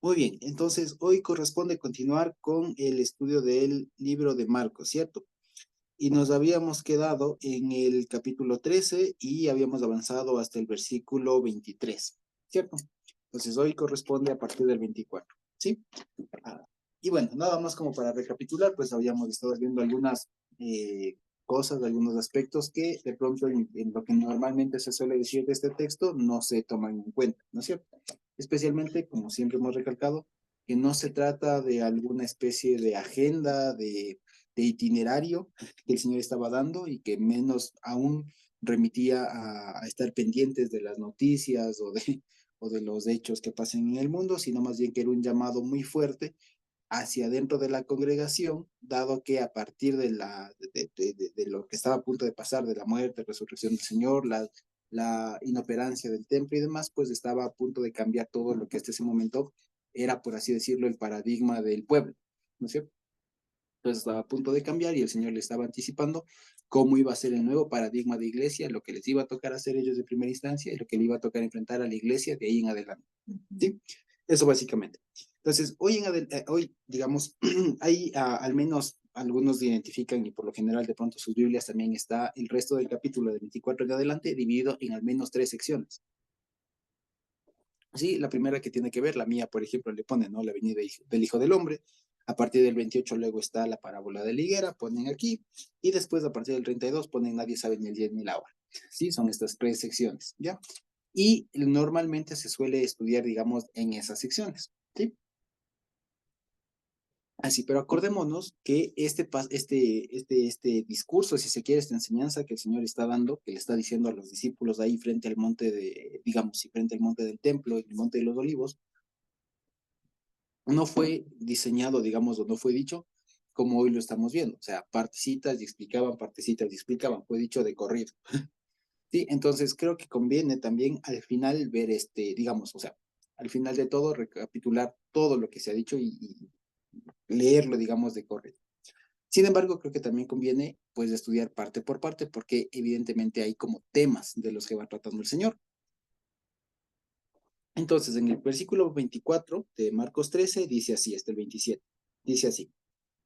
Muy bien, entonces hoy corresponde continuar con el estudio del libro de Marcos, ¿cierto? Y nos habíamos quedado en el capítulo 13 y habíamos avanzado hasta el versículo 23, ¿cierto? Entonces hoy corresponde a partir del 24, ¿sí? Ah, y bueno, nada más como para recapitular, pues habíamos estado viendo algunas eh, cosas, algunos aspectos que de pronto en lo que normalmente se suele decir de este texto no se toman en cuenta, ¿no es cierto? Especialmente, como siempre hemos recalcado, que no se trata de alguna especie de agenda, de itinerario que el Señor estaba dando y que menos aún remitía a estar pendientes de las noticias o de los hechos que pasen en el mundo, sino más bien que era un llamado muy fuerte hacia dentro de la congregación, dado que a partir de lo que estaba a punto de pasar, de la muerte, resurrección del Señor, la inoperancia del templo y demás, pues estaba a punto de cambiar todo lo que hasta ese momento era, por así decirlo, el paradigma del pueblo, ¿no es cierto? Entonces estaba a punto de cambiar y el Señor le estaba anticipando cómo iba a ser el nuevo paradigma de iglesia, lo que les iba a tocar hacer ellos de primera instancia y lo que le iba a tocar enfrentar a la iglesia de ahí en adelante. ¿Sí? Eso básicamente. Entonces, hoy digamos, hay al menos algunos identifican y por lo general de pronto sus Biblias también está el resto del capítulo de 24 en adelante dividido en al menos tres secciones. Sí, la primera que tiene que ver, la mía, por ejemplo, le pone, ¿no? La venida del Hijo del Hombre. A partir del 28 luego está la parábola de la higuera, ponen aquí. Y después, a partir del 32, ponen Nadie sabe ni el día ni la hora. Sí, son estas tres secciones, ¿ya? Y normalmente se suele estudiar, digamos, en esas secciones, ¿sí? Así, pero acordémonos que este discurso, si se quiere, esta enseñanza que el Señor está dando, que le está diciendo a los discípulos ahí frente al monte digamos, y frente al monte del templo, el monte de los olivos, no fue diseñado, digamos, o no fue dicho como hoy lo estamos viendo. O sea, partecitas y explicaban, fue dicho de corrido. Sí, entonces creo que conviene también al final ver digamos, o sea, al final de todo, recapitular todo lo que se ha dicho y leerlo, digamos, de corrido. Sin embargo, creo que también conviene, pues, estudiar parte por parte, porque evidentemente hay como temas de los que va tratando el Señor. Entonces, en el versículo 24 de Marcos 13, dice así, hasta el 27, dice así.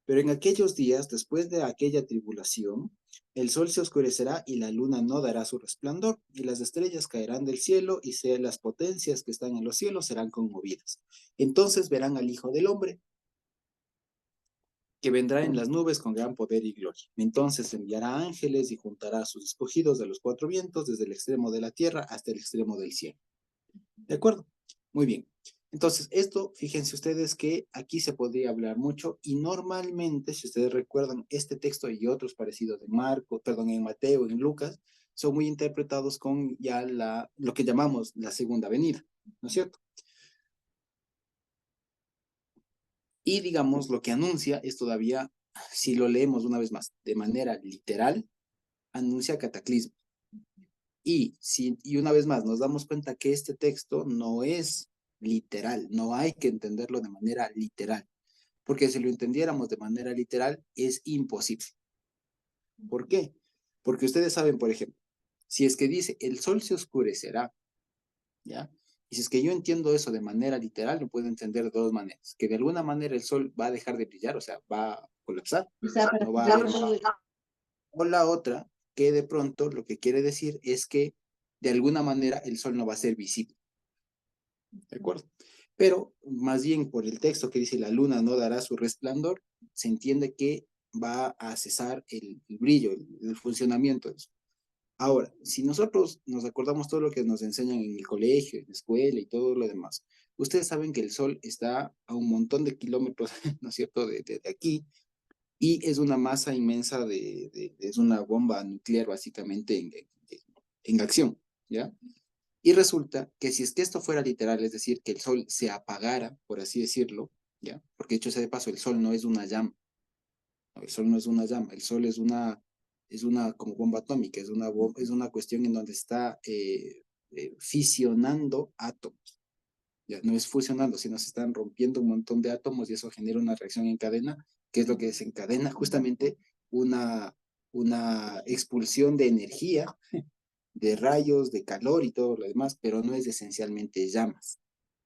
Pero en aquellos días, después de aquella tribulación, el sol se oscurecerá y la luna no dará su resplandor, y las estrellas caerán del cielo, y las potencias que están en los cielos serán conmovidas. Entonces verán al Hijo del Hombre, que vendrá en las nubes con gran poder y gloria. Entonces enviará ángeles y juntará a sus escogidos de los cuatro vientos, desde el extremo de la tierra hasta el extremo del cielo. ¿De acuerdo? Muy bien. Entonces, esto, fíjense ustedes que aquí se podría hablar mucho y normalmente, si ustedes recuerdan, este texto y otros parecidos de en Mateo, en Lucas, son muy interpretados con ya lo que llamamos la segunda venida, ¿no es cierto? Y digamos, lo que anuncia es todavía, si lo leemos una vez más, de manera literal, anuncia cataclismo. Y una vez más nos damos cuenta que este texto no es literal, no hay que entenderlo de manera literal, porque si lo entendiéramos de manera literal es imposible. ¿Por qué? Porque ustedes saben, por ejemplo, si es que dice el sol se oscurecerá, ¿ya? Y si es que yo entiendo eso de manera literal, lo puedo entender de dos maneras. Que de alguna manera el sol va a dejar de brillar, o sea, va a colapsar, no va a haber. O la otra, que de pronto lo que quiere decir es que de alguna manera el sol no va a ser visible, ¿de acuerdo? Pero más bien por el texto que dice la luna no dará su resplandor, se entiende que va a cesar el brillo, el funcionamiento de eso. Ahora, si nosotros nos acordamos todo lo que nos enseñan en el colegio, en la escuela y todo lo demás, ustedes saben que el sol está a un montón de kilómetros, ¿no es cierto?, de aquí, y es una masa inmensa es una bomba nuclear básicamente en acción, ¿ya? Y resulta que si es que esto fuera literal, es decir, que el sol se apagara, por así decirlo, ¿ya? Porque dicho sea de paso, el sol no es una llama, ¿no? El sol no es una llama, el sol es una como bomba atómica, es una cuestión en donde está fisionando átomos, ¿ya? No es fusionando, sino se están rompiendo un montón de átomos y eso genera una reacción en cadena, que es lo que desencadena justamente una, una expulsión de energía, de rayos, de calor y todo lo demás, pero no es esencialmente llamas.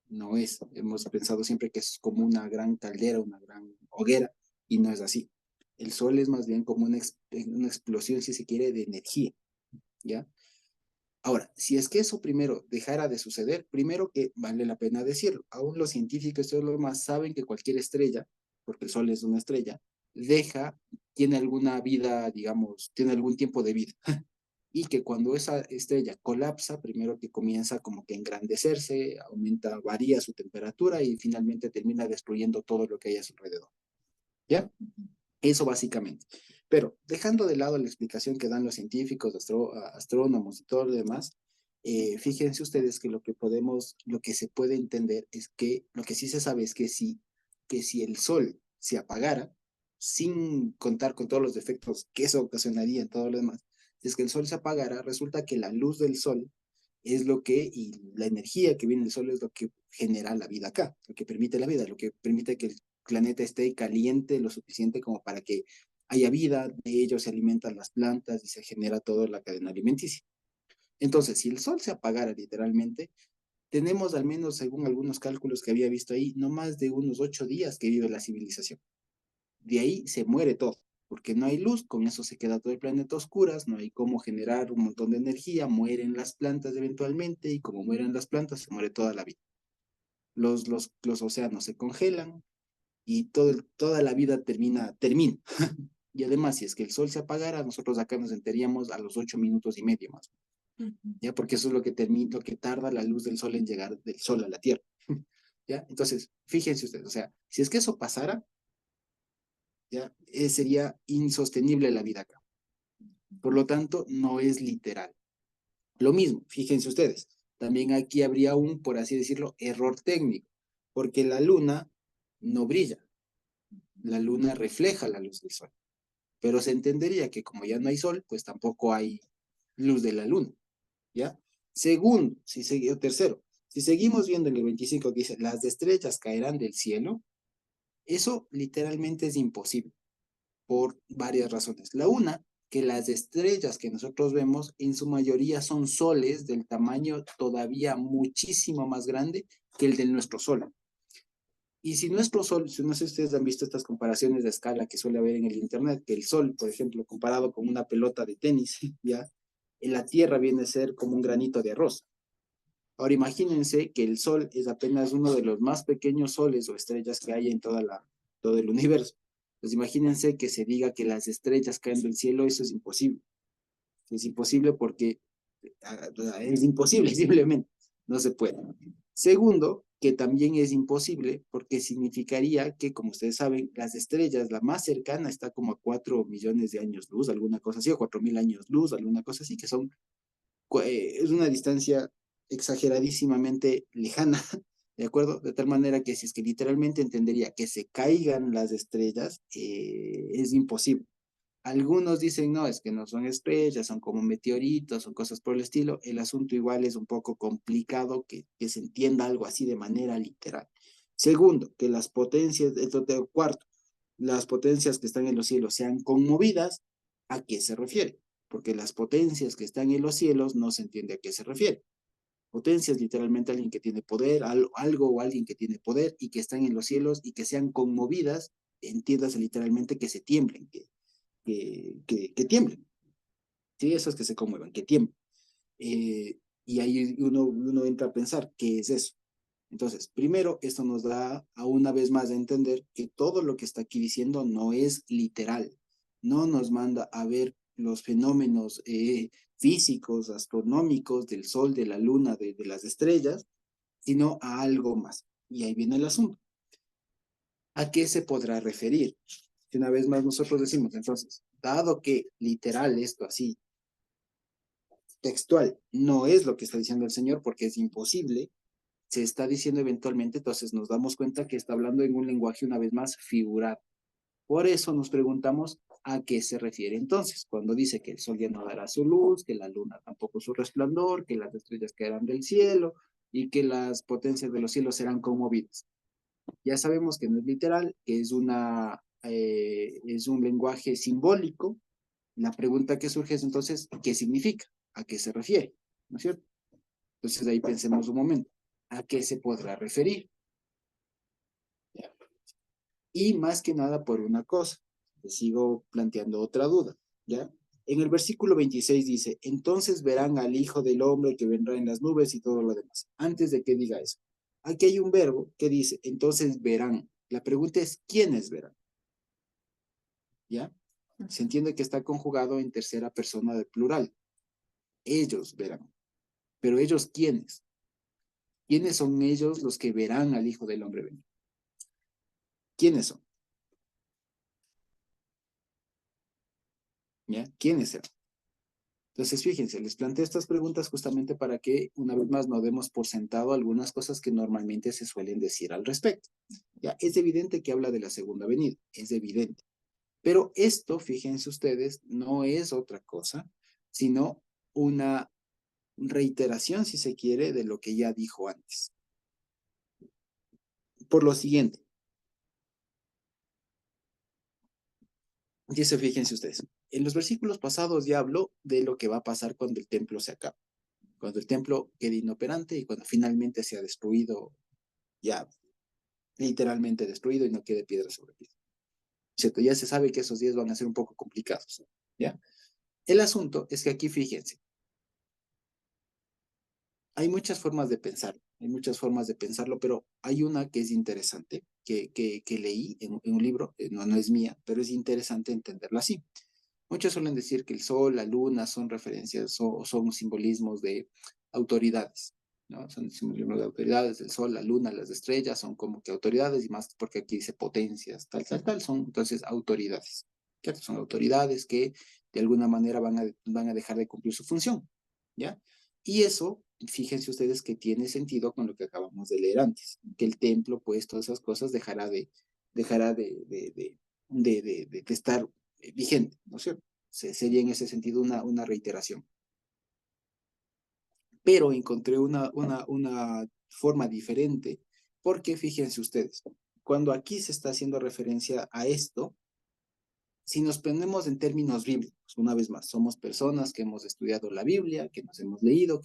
No es. Hemos pensado siempre que es como una gran caldera, una gran hoguera, y no es así. El Sol es más bien como una explosión, si se quiere, de energía, ¿ya? Ahora, si es que eso primero dejara de suceder, primero que vale la pena decirlo, aún los científicos y todos los demás saben que cualquier estrella, porque el Sol es una estrella, deja, tiene alguna vida, digamos, tiene algún tiempo de vida. Y que cuando esa estrella colapsa, primero que comienza como que a engrandecerse, aumenta, varía su temperatura y finalmente termina destruyendo todo lo que hay a su alrededor. ¿Ya? Eso básicamente. Pero dejando de lado la explicación que dan los científicos, astrónomos y todo lo demás, fíjense ustedes que lo que se puede entender es que lo que sí se sabe es que si el Sol se apagara, sin contar con todos los defectos que eso ocasionaría en todo lo demás, si es que el Sol se apagara, resulta que la luz del Sol es lo que, y la energía que viene del Sol es lo que genera la vida acá, lo que permite la vida, lo que permite que el planeta esté caliente lo suficiente como para que haya vida, de ello se alimentan las plantas y se genera toda la cadena alimenticia. Entonces, si el Sol se apagara literalmente, tenemos al menos, según algunos cálculos que había visto ahí, no más de unos 8 días que vive la civilización. De ahí se muere todo, porque no hay luz, con eso se queda todo el planeta a oscuras, no hay cómo generar un montón de energía, mueren las plantas eventualmente y como mueren las plantas, se muere toda la vida. Los océanos se congelan y toda la vida termina. Y además, si es que el sol se apagara, nosotros acá nos enteríamos a los 8 minutos y medio más. ¿Ya? Porque eso es lo que tarda la luz del sol en llegar del sol a la Tierra. ¿Ya? Entonces, fíjense ustedes, o sea, si es que eso pasara, ¿ya? Sería insostenible la vida acá. Por lo tanto, no es literal. Lo mismo, fíjense ustedes, también aquí habría un, por así decirlo, error técnico, porque la luna no brilla, la luna refleja la luz del sol, pero se entendería que como ya no hay sol, pues tampoco hay luz de la luna, ¿ya? Segundo, tercero, si seguimos viendo en el 25 que dice, las estrellas caerán del cielo, eso literalmente es imposible por varias razones. La una, que las estrellas que nosotros vemos en su mayoría son soles del tamaño todavía muchísimo más grande que el de nuestro sol. Y si nuestro sol, si no sé si ustedes han visto estas comparaciones de escala que suele haber en el internet, que el sol, por ejemplo, comparado con una pelota de tenis, ya, en la Tierra viene a ser como un granito de arroz. Ahora imagínense que el sol es apenas uno de los más pequeños soles o estrellas que hay en todo el universo. Pues imagínense que se diga que las estrellas caen del cielo, eso es imposible. Es imposible porque es imposible, simplemente. No se puede. Segundo, que también es imposible porque significaría que, como ustedes saben, las estrellas, la más cercana está como a 4 millones de años luz, alguna cosa así, o 4.000 años luz, alguna cosa así, que son, es una distancia exageradísimamente lejana, ¿de acuerdo? De tal manera que si es que literalmente entendería que se caigan las estrellas, es imposible. Algunos dicen, no, es que no son estrellas, son como meteoritos, son cosas por el estilo. El asunto igual es un poco complicado que se entienda algo así de manera literal. Segundo, que las potencias, cuarto, las potencias que están en los cielos sean conmovidas, ¿a qué se refiere? Porque las potencias que están en los cielos no se entiende a qué se refiere. Potencia es literalmente alguien que tiene poder, algo o alguien que tiene poder y que están en los cielos y que sean conmovidas, entiéndase literalmente que se tiemblen, que tiemblen. Sí, esos que se conmuevan, que tiemblen. Y ahí uno entra a pensar, ¿qué es eso? Entonces, primero, esto nos da a una vez más a entender que todo lo que está aquí diciendo no es literal. No nos manda a ver los fenómenos físicos, astronómicos del Sol, de la Luna, de las estrellas, sino a algo más. Y ahí viene el asunto. ¿A qué se podrá referir? Y una vez más nosotros decimos, entonces, dado que literal esto así, textual, no es lo que está diciendo el Señor porque es imposible, se está diciendo eventualmente, entonces nos damos cuenta que está hablando en un lenguaje una vez más figurado. Por eso nos preguntamos a qué se refiere entonces, cuando dice que el sol ya no dará su luz, que la luna tampoco su resplandor, que las estrellas caerán del cielo y que las potencias de los cielos serán conmovidas. Ya sabemos que no es literal, que es un lenguaje simbólico. La pregunta que surge es entonces, ¿qué significa? ¿A qué se refiere? ¿No es cierto? Entonces ahí pensemos un momento. ¿A qué se podrá referir? ¿Ya? Y más que nada por una cosa, les sigo planteando otra duda, ¿ya? En el versículo 26 dice, entonces verán al Hijo del Hombre que vendrá en las nubes y todo lo demás. Antes de que diga eso, aquí hay un verbo que dice, entonces verán. La pregunta es, ¿quiénes verán? ¿Ya? Se entiende que está conjugado en tercera persona del plural. Ellos verán. Pero ellos, ¿quiénes? ¿Quiénes son ellos los que verán al Hijo del Hombre venir? ¿Quiénes son? ¿Ya? ¿Quiénes serán? Entonces, fíjense, les planteo estas preguntas justamente para que una vez más no demos por sentado algunas cosas que normalmente se suelen decir al respecto. Ya, es evidente que habla de la segunda venida, es evidente. Pero esto, fíjense ustedes, no es otra cosa, sino una reiteración, si se quiere, de lo que ya dijo antes. Por lo siguiente, dice, fíjense ustedes, en los versículos pasados ya habló de lo que va a pasar cuando el templo se acabe, cuando el templo quede inoperante y cuando finalmente sea destruido, ya literalmente destruido y no quede piedra sobre piedra. ¿Cierto? Ya se sabe que esos días van a ser un poco complicados, ¿ya? El asunto es que aquí, fíjense, hay muchas formas de pensarlo, hay muchas formas de pensarlo, pero hay una que es interesante, que leí en un libro, no es mía, pero es interesante entenderlo así. Muchos suelen decir que el sol, la luna son referencias o son simbolismos de autoridades, ¿no? Son simbolismos de autoridades, el sol, la luna, las estrellas son como que autoridades y más porque aquí dice potencias, tal, son entonces autoridades, ¿cierto? Son autoridades que de alguna manera van a dejar de cumplir su función, ¿ya? Y eso, fíjense ustedes que tiene sentido con lo que acabamos de leer antes, que el templo, pues todas esas cosas dejará de estar vigente, ¿no es cierto? Sería en ese sentido una reiteración. Pero encontré una forma diferente, porque fíjense ustedes, cuando aquí se está haciendo referencia a esto, si nos ponemos en términos bíblicos, una vez más, somos personas que hemos estudiado la Biblia, que nos hemos leído,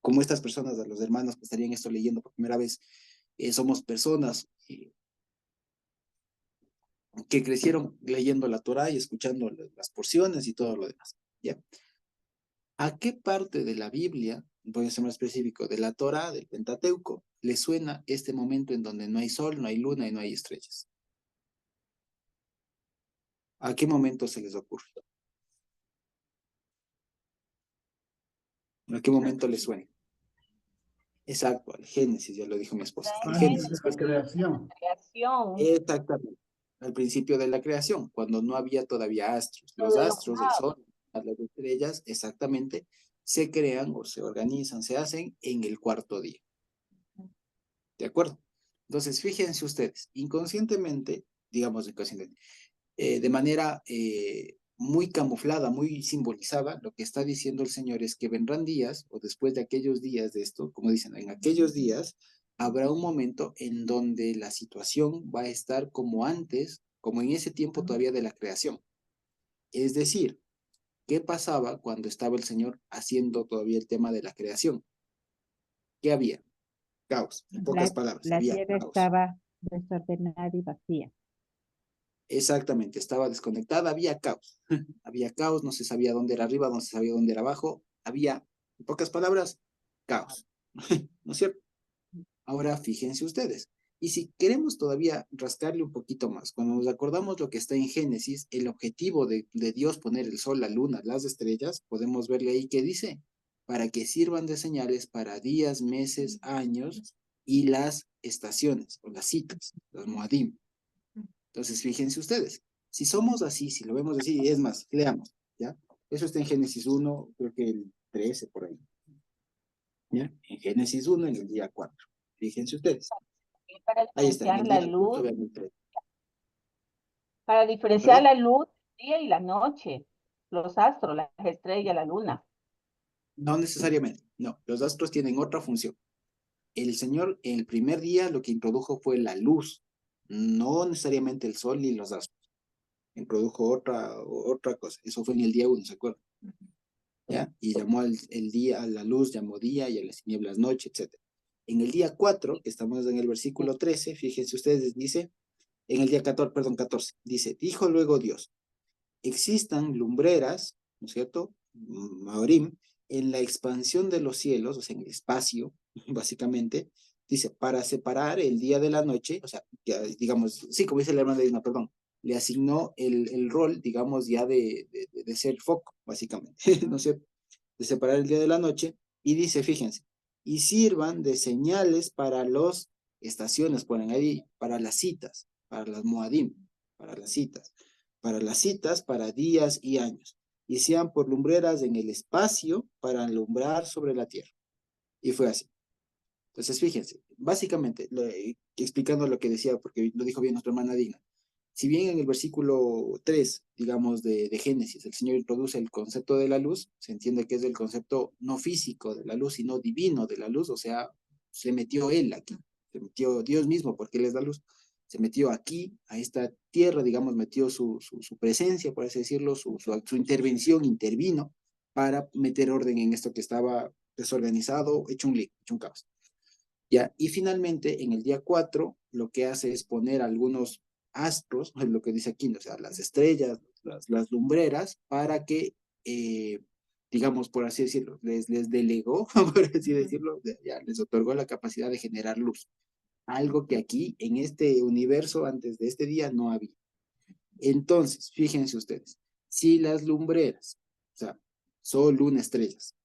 como estas personas, los hermanos que estarían esto leyendo por primera vez, somos personas que crecieron leyendo la Torá y escuchando las porciones y todo lo demás, ¿ya? ¿A qué parte de la Biblia, voy a ser más específico, de la Torá, del Pentateuco, le suena este momento en donde no hay sol, no hay luna y no hay estrellas? ¿A qué momento se les ocurre? ¿A qué momento les suena? Exacto, al Génesis, ya lo dijo mi esposa. Al Antes Génesis. de la creación. Exactamente. Al principio de la creación, cuando no había todavía astros. Los astros, el sol, las estrellas, exactamente, se crean o se organizan, se hacen en el cuarto día. ¿De acuerdo? Entonces, fíjense ustedes, inconscientemente, digamos inconscientemente, de manera muy camuflada, muy simbolizada, lo que está diciendo el Señor es que vendrán días, o después de aquellos días de esto, como dicen, en aquellos días habrá un momento en donde la situación va a estar como antes, como en ese tiempo todavía de la creación. Es decir, ¿qué pasaba cuando estaba el Señor haciendo todavía el tema de la creación? ¿Qué había? Caos, en pocas palabras, La había tierra caos. estaba desordenada y vacía. Exactamente, estaba desconectada, había caos. Había caos, no se sabía dónde era arriba, no se sabía dónde era abajo. Había, en pocas palabras, caos. ¿No es cierto? Ahora fíjense ustedes. Y si queremos todavía rascarle un poquito más, cuando nos acordamos lo que está en Génesis, el objetivo de Dios poner el sol, la luna, las estrellas, podemos verle ahí que dice, para que sirvan de señales para días, meses, años y las estaciones o las citas, los moadim. Entonces, fíjense ustedes, si somos así, si lo vemos así, es más, leamos, ¿ya? Eso está en Génesis 1, creo que el 13 por ahí, ¿ya? En Génesis 1, en el día 4. Fíjense ustedes. Para Ahí está, en diferenciar el la día luz, 4, vean el 13. para diferenciar ¿Perdón? la luz, el día y la noche, los astros, las estrellas, la luna. No necesariamente, no, los astros tienen otra función. El Señor, en el primer día, lo que introdujo fue la luz, no necesariamente el sol ni los astros. Introdujo otra cosa. Eso fue en el día 1, ¿se acuerdan? ¿ya? Y llamó el día, a la luz llamó día y a las tinieblas noche, etc. En el día 4, que estamos en el versículo 13, fíjense ustedes, dice, en el día 14, perdón, 14, dice, dijo luego Dios, existan lumbreras, ¿no es cierto? Maorim, en la expansión de los cielos, o sea, en el espacio, básicamente, dice, para separar el día de la noche, o sea, ya, digamos, sí, como dice la hermana Dina, perdón, le asignó el rol, digamos, ya de ser foco, básicamente, ¿no es cierto? De separar el día de la noche, y dice, fíjense, y sirvan de señales para las estaciones, ponen ahí, para las citas, para las moadim, para las citas, para días y años, y sean por lumbreras en el espacio para alumbrar sobre la tierra. Y fue así. Entonces, fíjense, básicamente, explicando lo que decía, porque lo dijo bien nuestra hermana Dina, si bien en el versículo 3, digamos, de Génesis, el Señor introduce el concepto de la luz, se entiende que es el concepto no físico de la luz, sino divino de la luz, o sea, se metió Él aquí, se metió Dios mismo, porque Él es la luz, se metió aquí, a esta tierra, digamos, metió su presencia, por así decirlo, su intervención, intervino para meter orden en esto que estaba desorganizado, hecho un lío, hecho un caos. Ya, y finalmente, en el día 4, lo que hace es poner algunos astros, es lo que dice aquí, o sea, las estrellas, las lumbreras, para que, digamos, por así decirlo, les delegó, por así decirlo, ya les otorgó la capacidad de generar luz. Algo que aquí, en este universo, antes de este día, no había. Entonces, fíjense ustedes, si las lumbreras, o sea, sol, luna, estrellas,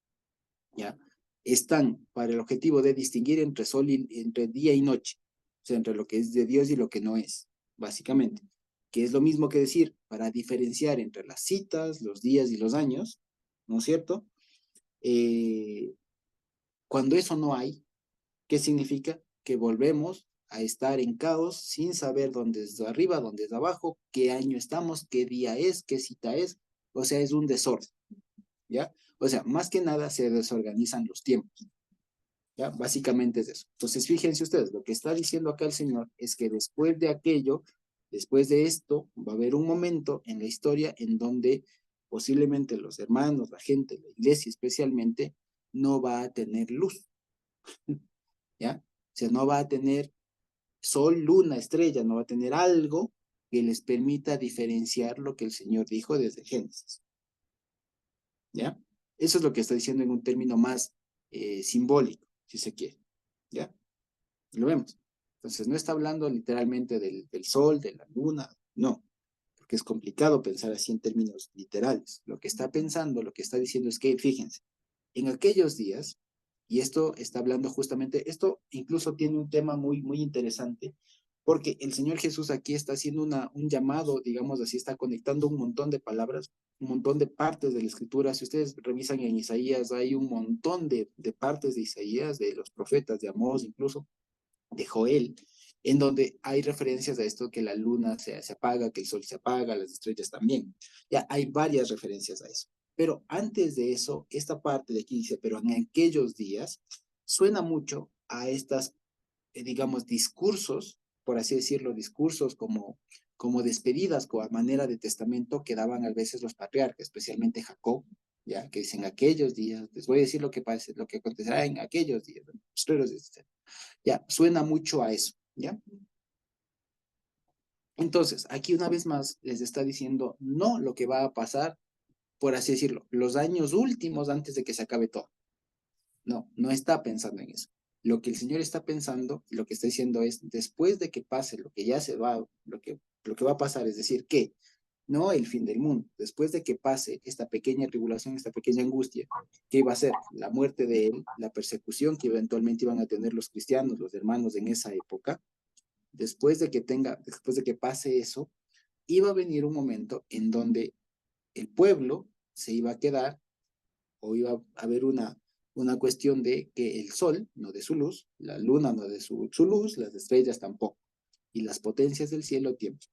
¿ya? Están para el objetivo de distinguir entre sol y entre día y noche, o sea, entre lo que es de Dios y lo que no es, básicamente, que es lo mismo que decir, para diferenciar entre las citas, los días y los años, ¿no es cierto? Eh, Cuando eso no hay, ¿qué significa? Que volvemos a estar en caos sin saber dónde es de arriba, dónde es de abajo, qué año estamos, qué día es, qué cita es, o sea, es un desorden, ¿ya? O sea, más que nada se desorganizan los tiempos. ¿Ya? Básicamente es eso. Entonces, fíjense ustedes, lo que está diciendo acá el Señor es que después de aquello, después de esto, va a haber un momento en la historia en donde posiblemente los hermanos, la gente, la iglesia especialmente, no va a tener luz, ¿ya? O sea, no va a tener sol, luna, estrella, no va a tener algo que les permita diferenciar lo que el Señor dijo desde Génesis, ¿ya? Eso es lo que está diciendo en un término más simbólico, si se quiere, ¿ya? Lo vemos. Entonces, no está hablando literalmente del sol, de la luna, no, porque es complicado pensar así en términos literales. Lo que está pensando, lo que está diciendo es que, fíjense, en aquellos días, y esto está hablando justamente, esto incluso tiene un tema muy, muy interesante, porque el Señor Jesús aquí está haciendo un llamado, digamos así, está conectando un montón de palabras, un montón de partes de la Escritura. Si ustedes revisan en Isaías, hay un montón de partes de Isaías, de los profetas, de Amós incluso, de Joel, en donde hay referencias a esto, que la luna se apaga, que el sol se apaga, las estrellas también. Ya hay varias referencias a eso. Pero antes de eso, esta parte de aquí dice, pero en aquellos días, suena mucho a estas, digamos, discursos, por así decirlo, discursos como despedidas, como a manera de testamento que daban a veces los patriarcas, especialmente Jacob, ya, que dicen aquellos días, les voy a decir lo que pasa, lo que acontecerá en aquellos días, ya, suena mucho a eso, ¿ya? Entonces, aquí una vez más les está diciendo no lo que va a pasar, por así decirlo, los años últimos antes de que se acabe todo. No, no está pensando en eso. Lo que el Señor está pensando, lo que está diciendo es, después de que pase lo que ya se va, lo que va a pasar, es decir, que no el fin del mundo, después de que pase esta pequeña tribulación, esta pequeña angustia, que iba a ser la muerte de él, la persecución que eventualmente iban a tener los cristianos, los hermanos en esa época, después de que pase eso, iba a venir un momento en donde el pueblo se iba a quedar o iba a haber una cuestión de que el sol no dé su luz, la luna no dé su luz, las estrellas tampoco, y las potencias del cielo tiempo.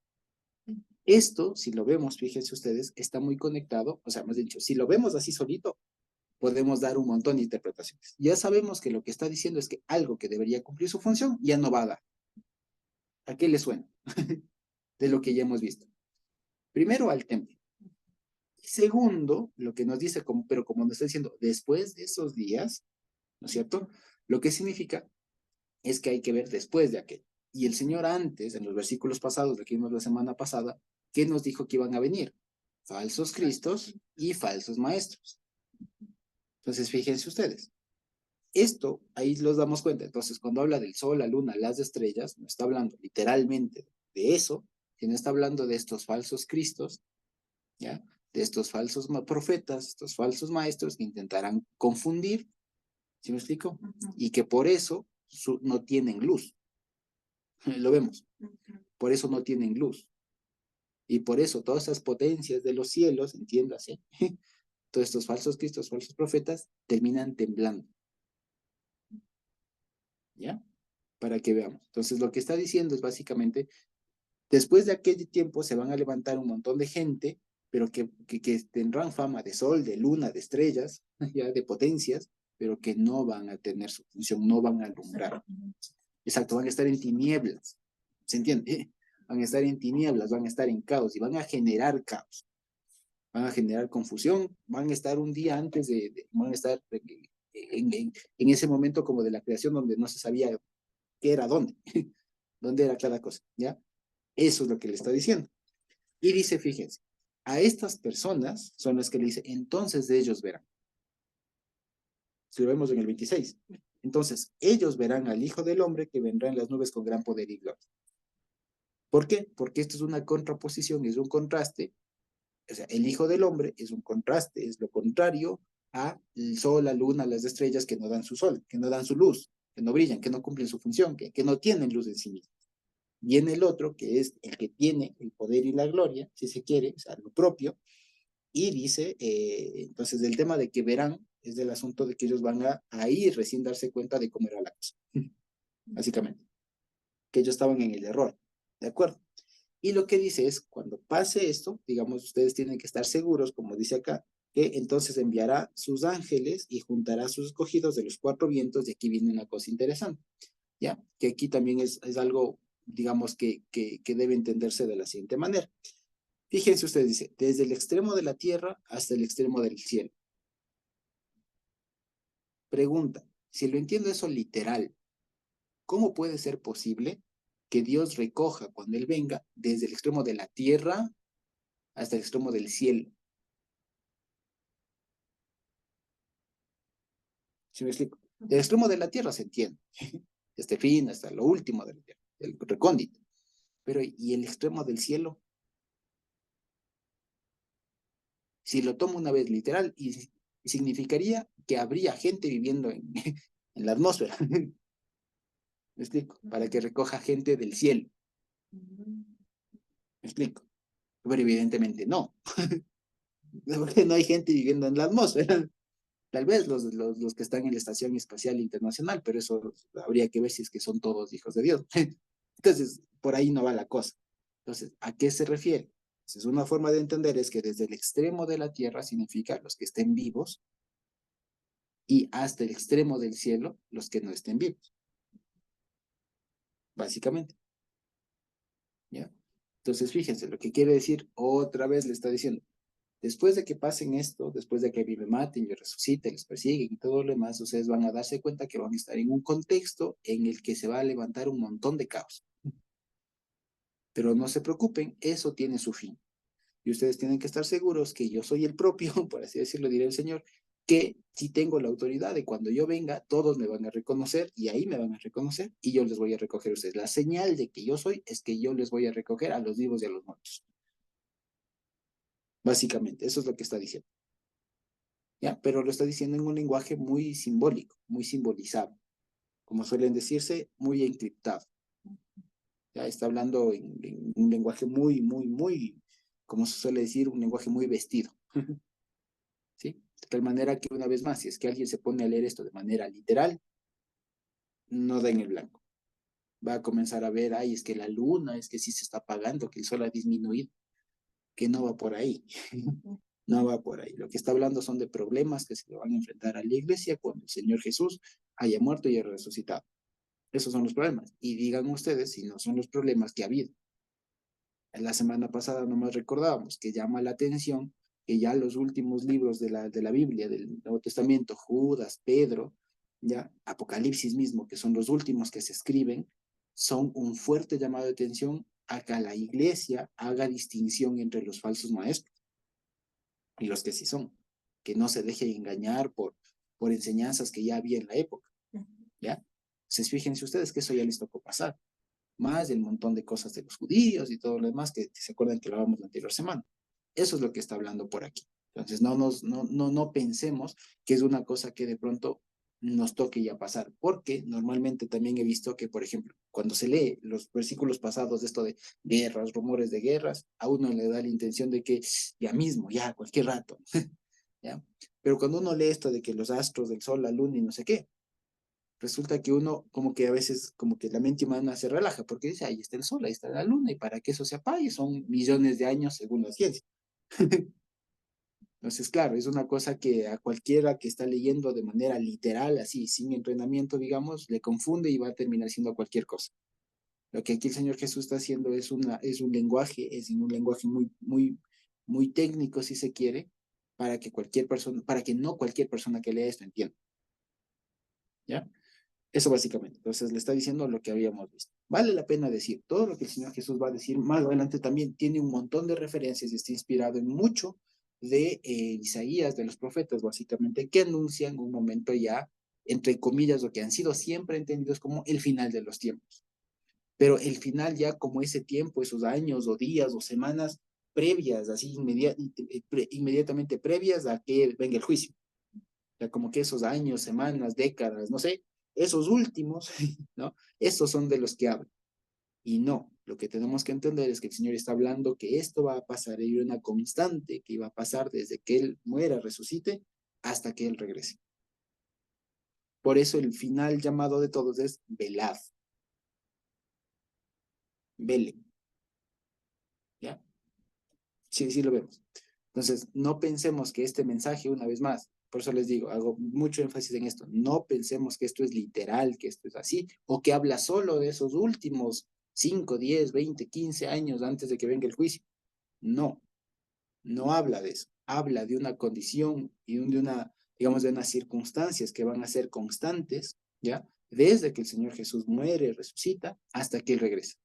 Esto, si lo vemos, fíjense ustedes, está muy conectado, o sea, más dicho, si lo vemos así solito, podemos dar un montón de interpretaciones. Ya sabemos que lo que está diciendo es que algo que debería cumplir su función ya no va a dar. ¿A qué le suena? De lo que ya hemos visto. Primero al templo. segundo, lo que nos dice, pero como nos está diciendo, después de esos días, ¿no es cierto? Lo que significa es que hay que ver después de aquel. Y el Señor antes, en los versículos pasados, de que vimos la semana pasada, ¿qué nos dijo que iban a venir? Falsos cristos y falsos maestros. Entonces, fíjense ustedes. Esto, ahí los damos cuenta. Entonces, cuando habla del sol, la luna, las estrellas, no está hablando literalmente de eso, sino está hablando de estos falsos cristos, ¿ya? De estos falsos profetas, estos falsos maestros que intentarán confundir, ¿sí me explico? Y que por eso no tienen luz. Lo vemos. Por eso no tienen luz. Y por eso todas esas potencias de los cielos, entiéndase, todos estos falsos cristos, falsos profetas, terminan temblando. ¿Ya? Para que veamos. Entonces, lo que está diciendo es básicamente, después de aquel tiempo se van a levantar un montón de gente, pero que tendrán fama de sol, de luna, de estrellas, ya, de potencias, pero que no van a tener su función, no van a alumbrar. Exacto, van a estar en tinieblas. ¿Se entiende? Van a estar en tinieblas, van a estar en caos y van a generar caos. Van a generar confusión, van a estar un día antes van a estar en ese momento como de la creación donde no se sabía qué era dónde, dónde era cada cosa, ¿ya? Eso es lo que le está diciendo. Y dice, fíjense, a estas personas son las que le dice, entonces de ellos verán. Si lo vemos en el 26. Entonces, ellos verán al Hijo del Hombre que vendrá en las nubes con gran poder y gloria. ¿Por qué? Porque esto es una contraposición, es un contraste. O sea, el Hijo del Hombre es un contraste, es lo contrario a el sol, la luna, las estrellas que no dan su sol, que no dan su luz, que no brillan, que no cumplen su función, que no tienen luz en sí mismos. Viene el otro, que es el que tiene el poder y la gloria, si se quiere, o sea, lo propio, y dice, entonces, el tema de que verán es del asunto de que ellos van a ir recién darse cuenta de cómo era la cosa, básicamente, que ellos estaban en el error, ¿de acuerdo? Y lo que dice es, cuando pase esto, digamos, ustedes tienen que estar seguros, como dice acá, que entonces enviará sus ángeles y juntará a sus escogidos de los cuatro vientos, y aquí viene una cosa interesante, ¿ya? Que aquí también es algo, digamos, que debe entenderse de la siguiente manera. Fíjense ustedes, dice, desde el extremo de la tierra hasta el extremo del cielo. Pregunta, si lo entiendo eso literal, ¿cómo puede ser posible que Dios recoja cuando Él venga desde el extremo de la tierra hasta el extremo del cielo? ¿Sí me explico? Del extremo de la tierra se entiende, este fin hasta lo último de la tierra, el recóndito. Pero, ¿y el extremo del cielo? Si lo tomo una vez literal, y significaría que habría gente viviendo en la atmósfera. ¿Me explico? Para que recoja gente del cielo. ¿Me explico? Pero evidentemente no. Porque no hay gente viviendo en la atmósfera. Tal vez los que están en la Estación Espacial Internacional, pero eso habría que ver si es que son todos hijos de Dios. Entonces, por ahí no va la cosa. Entonces, ¿a qué se refiere? Entonces, una forma de entender es que desde el extremo de la tierra significa los que estén vivos, y hasta el extremo del cielo los que no estén vivos. Básicamente. ¿Ya? Entonces, fíjense, lo que quiere decir, otra vez le está diciendo, después de que pasen esto, después de que a mí me maten, yo resucite, les persiguen y todo lo demás, ustedes van a darse cuenta que van a estar en un contexto en el que se va a levantar un montón de caos. Pero no se preocupen, eso tiene su fin. Y ustedes tienen que estar seguros que yo soy el propio, por así decirlo, dirá el Señor, que si tengo la autoridad de cuando yo venga, todos me van a reconocer y ahí me van a reconocer y yo les voy a recoger a ustedes. La señal de que yo soy es que yo les voy a recoger a los vivos y a los muertos. Básicamente, eso es lo que está diciendo. ¿Ya? Pero lo está diciendo en un lenguaje muy simbólico, muy simbolizado, como suelen decirse, muy encriptado. Ya está hablando en un lenguaje muy, como se suele decir, un lenguaje muy vestido. ¿Sí? De tal manera que una vez más, si es que alguien se pone a leer esto de manera literal, no da en el blanco. Va a comenzar a ver, ay, es que la luna, es que sí se está apagando, que el sol ha disminuido, que no va por ahí. No va por ahí. Lo que está hablando son de problemas que se le van a enfrentar a la iglesia cuando el Señor Jesús haya muerto y haya resucitado. Esos son los problemas. Y digan ustedes si no son los problemas que ha habido. En la semana pasada nomás recordábamos que llama la atención que ya los últimos libros de la Biblia, del Nuevo Testamento, Judas, Pedro, ya, Apocalipsis mismo, que son los últimos que se escriben, son un fuerte llamado de atención a que la iglesia haga distinción entre los falsos maestros y los que sí son, que no se deje engañar por enseñanzas que ya había en la época, ¿ya? Entonces, fíjense ustedes que eso ya les tocó pasar, más del montón de cosas de los judíos y todo lo demás que se acuerdan que lo hablamos la anterior semana. Eso es lo que está hablando por aquí. Entonces, no pensemos que es una cosa que de pronto nos toque ya pasar, porque normalmente también he visto que, por ejemplo, cuando se lee los versículos pasados de esto de guerras, rumores de guerras, a uno le da la intención de que ya mismo, ya, cualquier rato, ¿ya? Pero cuando uno lee esto de que los astros del sol, la luna y no sé qué, resulta que uno como que a veces como que la mente humana se relaja porque dice, ahí está el sol, ahí está la luna, y para que eso se apague son millones de años según la ciencia. Entonces, claro, es una cosa que a cualquiera que está leyendo de manera literal, así, sin entrenamiento, digamos, le confunde y va a terminar siendo cualquier cosa. Lo que aquí el Señor Jesús está haciendo es un lenguaje, es un lenguaje muy técnico, si se quiere, para que cualquier persona, para que no cualquier persona que lea esto entienda. ¿Ya? Eso básicamente. Entonces le está diciendo lo que habíamos visto. Vale la pena decir, todo lo que el Señor Jesús va a decir más adelante también tiene un montón de referencias y está inspirado en mucho de Isaías, de los profetas, básicamente, que anuncian un momento ya, entre comillas, lo que han sido siempre entendidos como el final de los tiempos. Pero el final ya como ese tiempo, esos años o días o semanas previas, así inmediatamente previas a que venga el juicio. Ya como que esos años, semanas, décadas, no sé, esos últimos, ¿no? Esos son de los que habla. Y no, lo que tenemos que entender es que el Señor está hablando que esto va a pasar, hay una constante que iba a pasar desde que Él muera, resucite, hasta que Él regrese. Por eso el final llamado de todos es velad. Velen, ¿ya? Sí, sí lo vemos. Entonces, no pensemos que este mensaje, una vez más, por eso les digo, hago mucho énfasis en esto, no pensemos que esto es literal, que esto es así, o que habla solo de esos últimos 5, 10, 20, 15 años antes de que venga el juicio. No, no habla de eso. Habla de una condición y de una, digamos, de unas circunstancias que van a ser constantes, ¿ya? Desde que el Señor Jesús muere, resucita, hasta que Él regresa.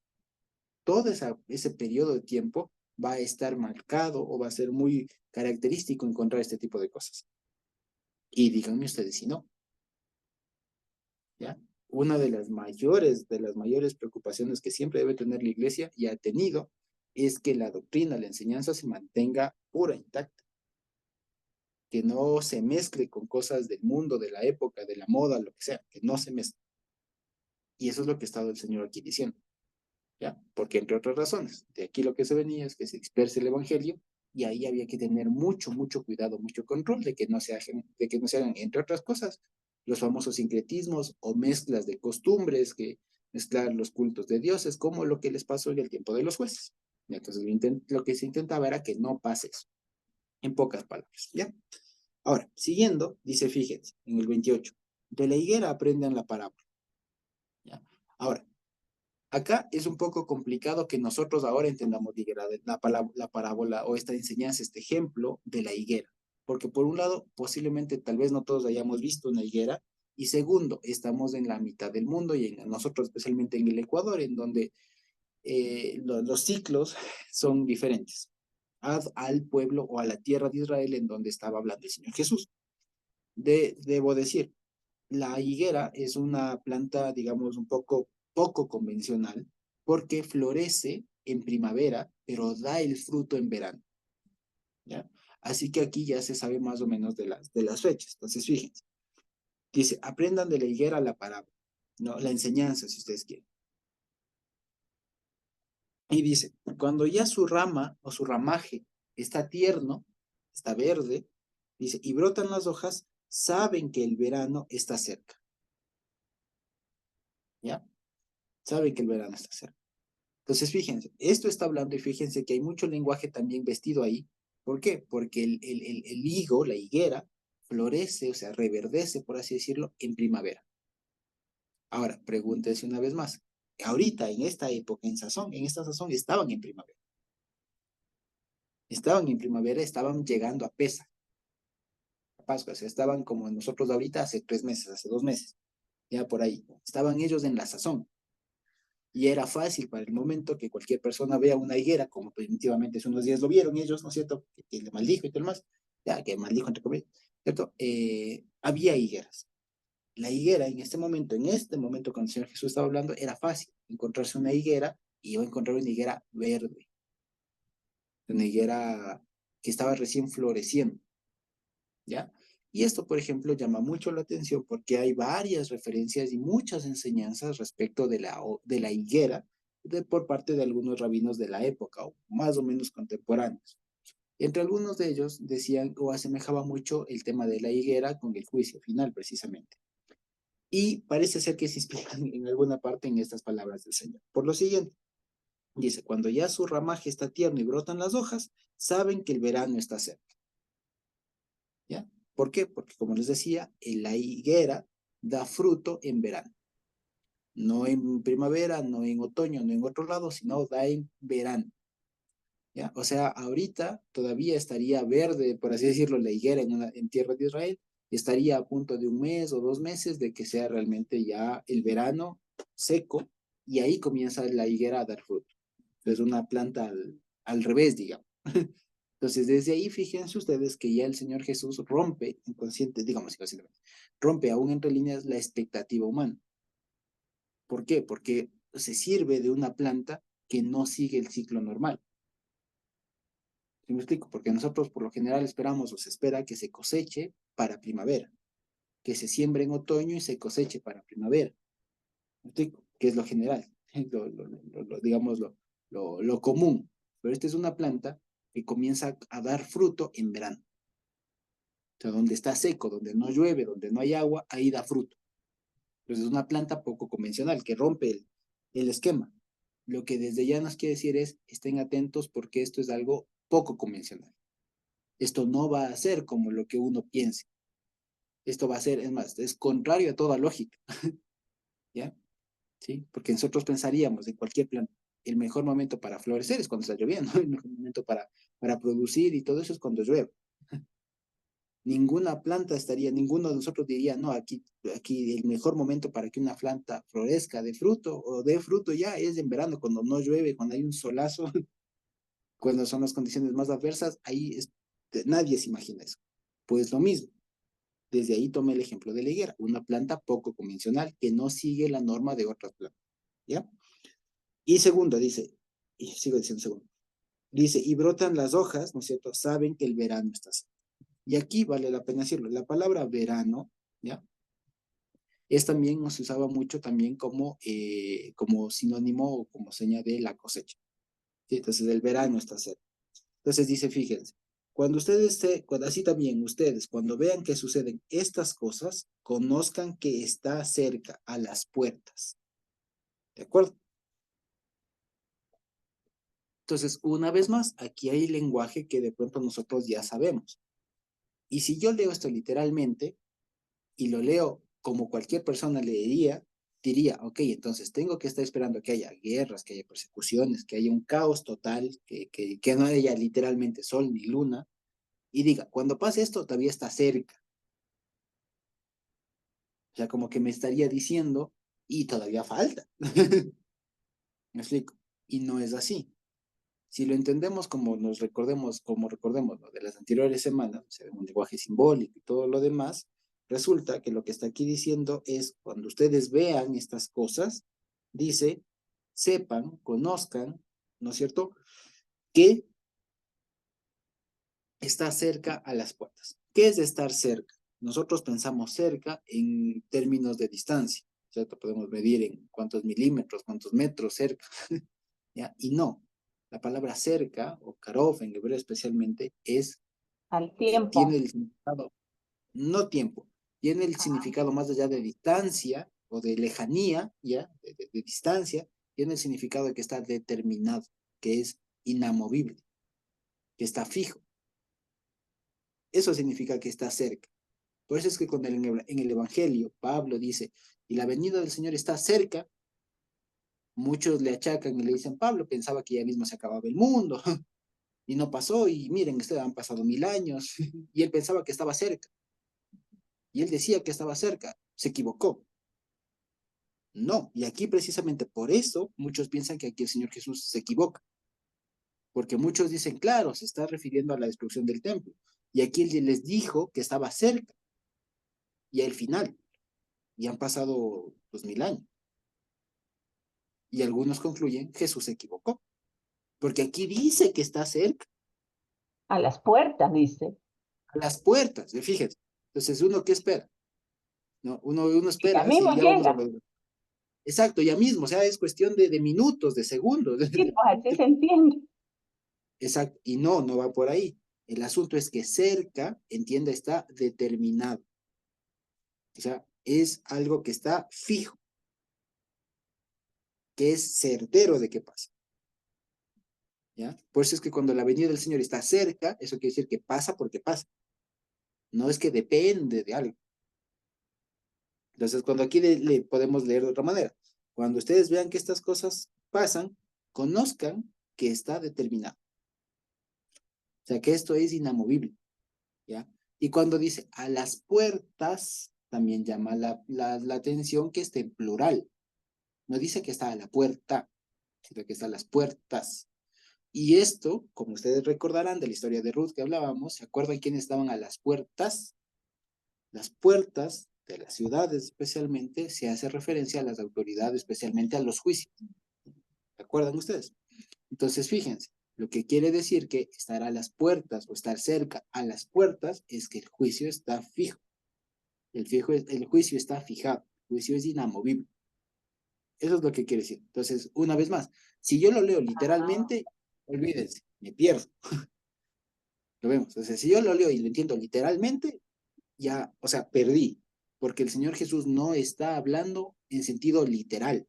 Todo ese periodo de tiempo va a estar marcado o va a ser muy característico encontrar este tipo de cosas. Y díganme ustedes si no, ¿ya? Una de las mayores preocupaciones que siempre debe tener la iglesia y ha tenido es que la doctrina, la enseñanza se mantenga pura, intacta, que no se mezcle con cosas del mundo, de la época, de la moda, lo que sea, que no se mezcle. Y eso es lo que ha estado el Señor aquí diciendo. ¿Ya? Porque entre otras razones, de aquí lo que se venía es que se disperse el evangelio y ahí había que tener mucho cuidado, mucho control de que no se hagan, entre otras cosas, los famosos sincretismos o mezclas de costumbres, que mezclar los cultos de dioses, como lo que les pasó en el tiempo de los jueces. Entonces, lo que se intentaba era que no pase eso, en pocas palabras, ¿ya? Ahora, siguiendo, dice, fíjense, en el 28, de la higuera aprendan la parábola, ¿ya? Ahora, acá es un poco complicado que nosotros ahora entendamos la parábola o esta enseñanza, este ejemplo de la higuera. Porque por un lado, posiblemente tal vez no todos hayamos visto una higuera. Y segundo, estamos en la mitad del mundo y nosotros especialmente en el Ecuador, en donde los ciclos son diferentes al pueblo o a la tierra de Israel en donde estaba hablando el Señor Jesús. Debo decir, la higuera es una planta, digamos, un poco convencional, porque florece en primavera, pero da el fruto en verano, ¿ya? Así que aquí ya se sabe más o menos de las fechas. Entonces, fíjense, dice, aprendan de la higuera la parábola, ¿no? La enseñanza, si ustedes quieren. Y dice, cuando ya su rama o su ramaje está tierno, está verde, dice, y brotan las hojas, saben que el verano está cerca, ¿ya? Saben que el verano está cerca. Entonces, fíjense, esto está hablando y fíjense que hay mucho lenguaje también vestido ahí. ¿Por qué? Porque el higo, la higuera, florece, o sea, reverdece, por así decirlo, en primavera. Ahora, pregúntense una vez más. Ahorita, en esta época, en esta sazón, estaban en primavera. estaban en primavera, estaban llegando a Pesa, a Pascua, o sea, estaban como nosotros ahorita hace 3 meses, hace 2 meses, ya por ahí. Estaban ellos en la sazón. Y era fácil para el momento que cualquier persona vea una higuera, como primitivamente hace unos días lo vieron ellos, ¿no es cierto? Que le maldijo y todo lo más, ya que maldijo entre comillas, ¿cierto? Había higueras. La higuera en este momento cuando el Señor Jesús estaba hablando, era fácil encontrarse una higuera y iba a encontrar una higuera verde, una higuera que estaba recién floreciendo, ¿ya? Y esto, por ejemplo, llama mucho la atención porque hay varias referencias y muchas enseñanzas respecto de la higuera por parte de algunos rabinos de la época o más o menos contemporáneos. Entre algunos de ellos decían o asemejaban mucho el tema de la higuera con el juicio final, precisamente. Y parece ser que se inspiran en alguna parte en estas palabras del Señor. Por lo siguiente, dice, cuando ya su ramaje está tierno y brotan las hojas, saben que el verano está cerca. ¿Ya? ¿Por qué? Porque como les decía, la higuera da fruto en verano. No en primavera, no en otoño, no en otro lado, sino da en verano. ¿Ya? O sea, ahorita todavía estaría verde, por así decirlo, la higuera en tierra de Israel, y estaría a punto de 1 mes o 2 meses de que sea realmente ya el verano seco, y ahí comienza la higuera a dar fruto. Es una planta al revés, digamos. Entonces, desde ahí, fíjense ustedes que ya el Señor Jesús rompe inconsciente, digamos inconscientemente, rompe aún entre líneas la expectativa humana. ¿Por qué? Porque se sirve de una planta que no sigue el ciclo normal. ¿Sí me explico? Porque nosotros por lo general esperamos o se espera que se coseche para primavera, que se siembre en otoño y se coseche para primavera. ¿Me explico? Que es lo general, digamos lo común. Pero esta es una planta que comienza a dar fruto en verano. O sea, donde está seco, donde no llueve, donde no hay agua, ahí da fruto. Entonces es una planta poco convencional que rompe el esquema. Lo que desde ya nos quiere decir es, estén atentos porque esto es algo poco convencional. Esto no va a ser como lo que uno piense. Esto va a ser, es más, es contrario a toda lógica. ¿Ya? ¿Sí? Porque nosotros pensaríamos en cualquier planta, el mejor momento para florecer es cuando está lloviendo, el mejor momento para producir y todo eso es cuando llueve. Ninguna planta estaría, ninguno de nosotros diría, no, aquí el mejor momento para que una planta florezca de fruto o dé fruto ya es en verano, cuando no llueve, cuando hay un solazo, cuando son las condiciones más adversas, nadie se imagina eso. Pues lo mismo, desde ahí tomé el ejemplo de la higuera, una planta poco convencional que no sigue la norma de otras plantas, ¿ya? Y segundo, dice, y sigo diciendo segundo, dice, y brotan las hojas, ¿no es cierto? Saben que el verano está cerca. Y aquí vale la pena decirlo, la palabra verano, ¿ya? Es también, se usaba mucho también como sinónimo o como seña de la cosecha. ¿Sí? Entonces el verano está cerca. Entonces dice, fíjense, cuando así también ustedes, cuando vean que suceden estas cosas, conozcan que está cerca a las puertas. ¿De acuerdo? Entonces, una vez más, aquí hay lenguaje que de pronto nosotros ya sabemos. Y si yo leo esto literalmente y lo leo como cualquier persona leería, diría, ok, entonces tengo que estar esperando que haya guerras, que haya persecuciones, que haya un caos total, que no haya literalmente sol ni luna, y diga, cuando pase esto, todavía está cerca. O sea, como que me estaría diciendo, y todavía falta. Me explico. Y no es así. Si lo entendemos como recordemos ¿no? de las anteriores semanas, o sea, un lenguaje simbólico y todo lo demás, resulta que lo que está aquí diciendo es, cuando ustedes vean estas cosas, dice, sepan, conozcan, ¿no es cierto?, que está cerca a las puertas. ¿Qué es estar cerca? Nosotros pensamos cerca en términos de distancia, ¿cierto? Podemos medir en cuántos milímetros, cuántos metros cerca, ¿ya? Y no, la palabra cerca, o karov en hebreo especialmente, al tiene tiempo. el significado, no tiempo, tiene el Ah, significado más allá de distancia o de lejanía, ¿ya? De distancia, tiene el significado de que está determinado, que es inamovible, que está fijo. Eso significa que está cerca. Por eso es que cuando en el Evangelio Pablo dice, y la venida del Señor está cerca, muchos le achacan y le dicen, Pablo pensaba que ya mismo se acababa el mundo. y no pasó, y miren, han pasado 1000 años, y él pensaba que estaba cerca, y él decía que estaba cerca, se equivocó. No, y aquí precisamente por eso muchos piensan que aquí el Señor Jesús se equivoca, porque muchos dicen, claro, se está refiriendo a la destrucción del templo, y aquí él les dijo que estaba cerca, y al final, y han pasado 2000 años, y algunos concluyen, Jesús se equivocó, porque aquí dice que está cerca, A las puertas, dice. a las puertas, fíjense. Entonces, ¿uno qué espera? ¿No? Uno Y ya espera, mismo si ya vamos a llega. lo... Exacto, ya mismo, o sea, es cuestión de minutos, de segundos. Sí, pues así se entiende. Exacto, y no, no va por ahí. El asunto es que cerca, entienda, está determinado. O sea, es algo que está fijo, que es certero de que pasa. ¿Ya? Por eso es que cuando la venida del Señor está cerca, eso quiere decir que pasa porque pasa. No es que depende de algo. Entonces, cuando aquí le podemos leer de otra manera. Cuando ustedes vean que estas cosas pasan, conozcan que está determinado. O sea, que esto es inamovible. ¿Ya? Y cuando dice a las puertas, también llama la atención que esté en plural. No dice que está a la puerta, sino que está a las puertas. Y esto, como ustedes recordarán de la historia de Ruth que hablábamos, ¿se acuerdan quiénes estaban a las puertas? Las puertas de las ciudades especialmente se hace referencia a las autoridades, especialmente a los juicios. ¿Se acuerdan ustedes? Entonces, fíjense, lo que quiere decir que estar a las puertas o estar cerca a las puertas es que el juicio está fijo. El juicio está fijado. El juicio es inamovible. Eso es lo que quiere decir. Entonces, una vez más, si yo lo leo Ah, literalmente, olvídense, me pierdo. Lo vemos. Entonces, si yo lo leo y lo entiendo literalmente, ya, o sea, perdí. Porque el Señor Jesús no está hablando en sentido literal.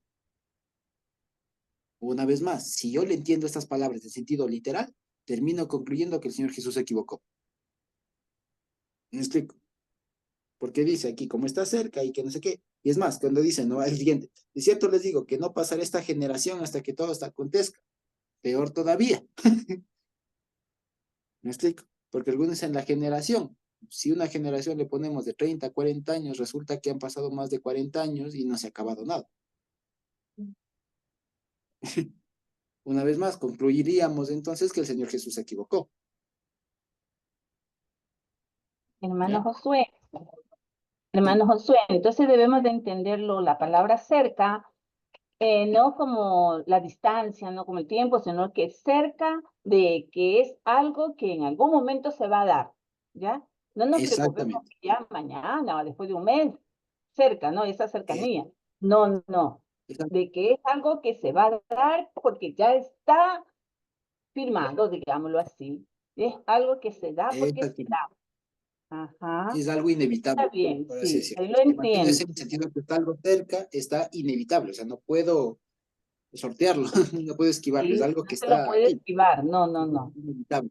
Una vez más, si yo le entiendo estas palabras en sentido literal, termino concluyendo que el Señor Jesús se equivocó. ¿Me explico? Porque dice aquí, como está cerca y que no sé qué. Y es más, cuando dice, no, el siguiente, de cierto les digo que no pasará esta generación hasta que todo esto acontezca. Peor todavía. ¿Me explico? Porque algunos dicen la generación. Si una generación le ponemos de 30 a 40 años, resulta que han pasado más de 40 años y no se ha acabado nada. Una vez más, concluiríamos entonces que el Señor Jesús se equivocó. hermano ¿Ya? Josué, Sí, hermano Josué, entonces debemos de entenderlo, la palabra cerca, no como la distancia, no como el tiempo, sino que cerca de que es algo que en algún momento se va a dar, ¿ya? No nos preocupemos exactamente. que ya mañana o después de un mes, cerca, ¿no? Esa Eh, cercanía. No, no. exact- De que es algo que se va a dar porque ya está firmado, digámoslo así. Es algo que se da porque se exactamente. da. Ajá. Es algo Está inevitable, bien, por así sí, decirlo. ahí lo Imagínense entiendo. en el sentido que está algo cerca, está inevitable, o sea, no puedo sortearlo, no puedo esquivarlo, es Sí, algo no que se lo está puede aquí, esquivar. No, no, no. inevitable.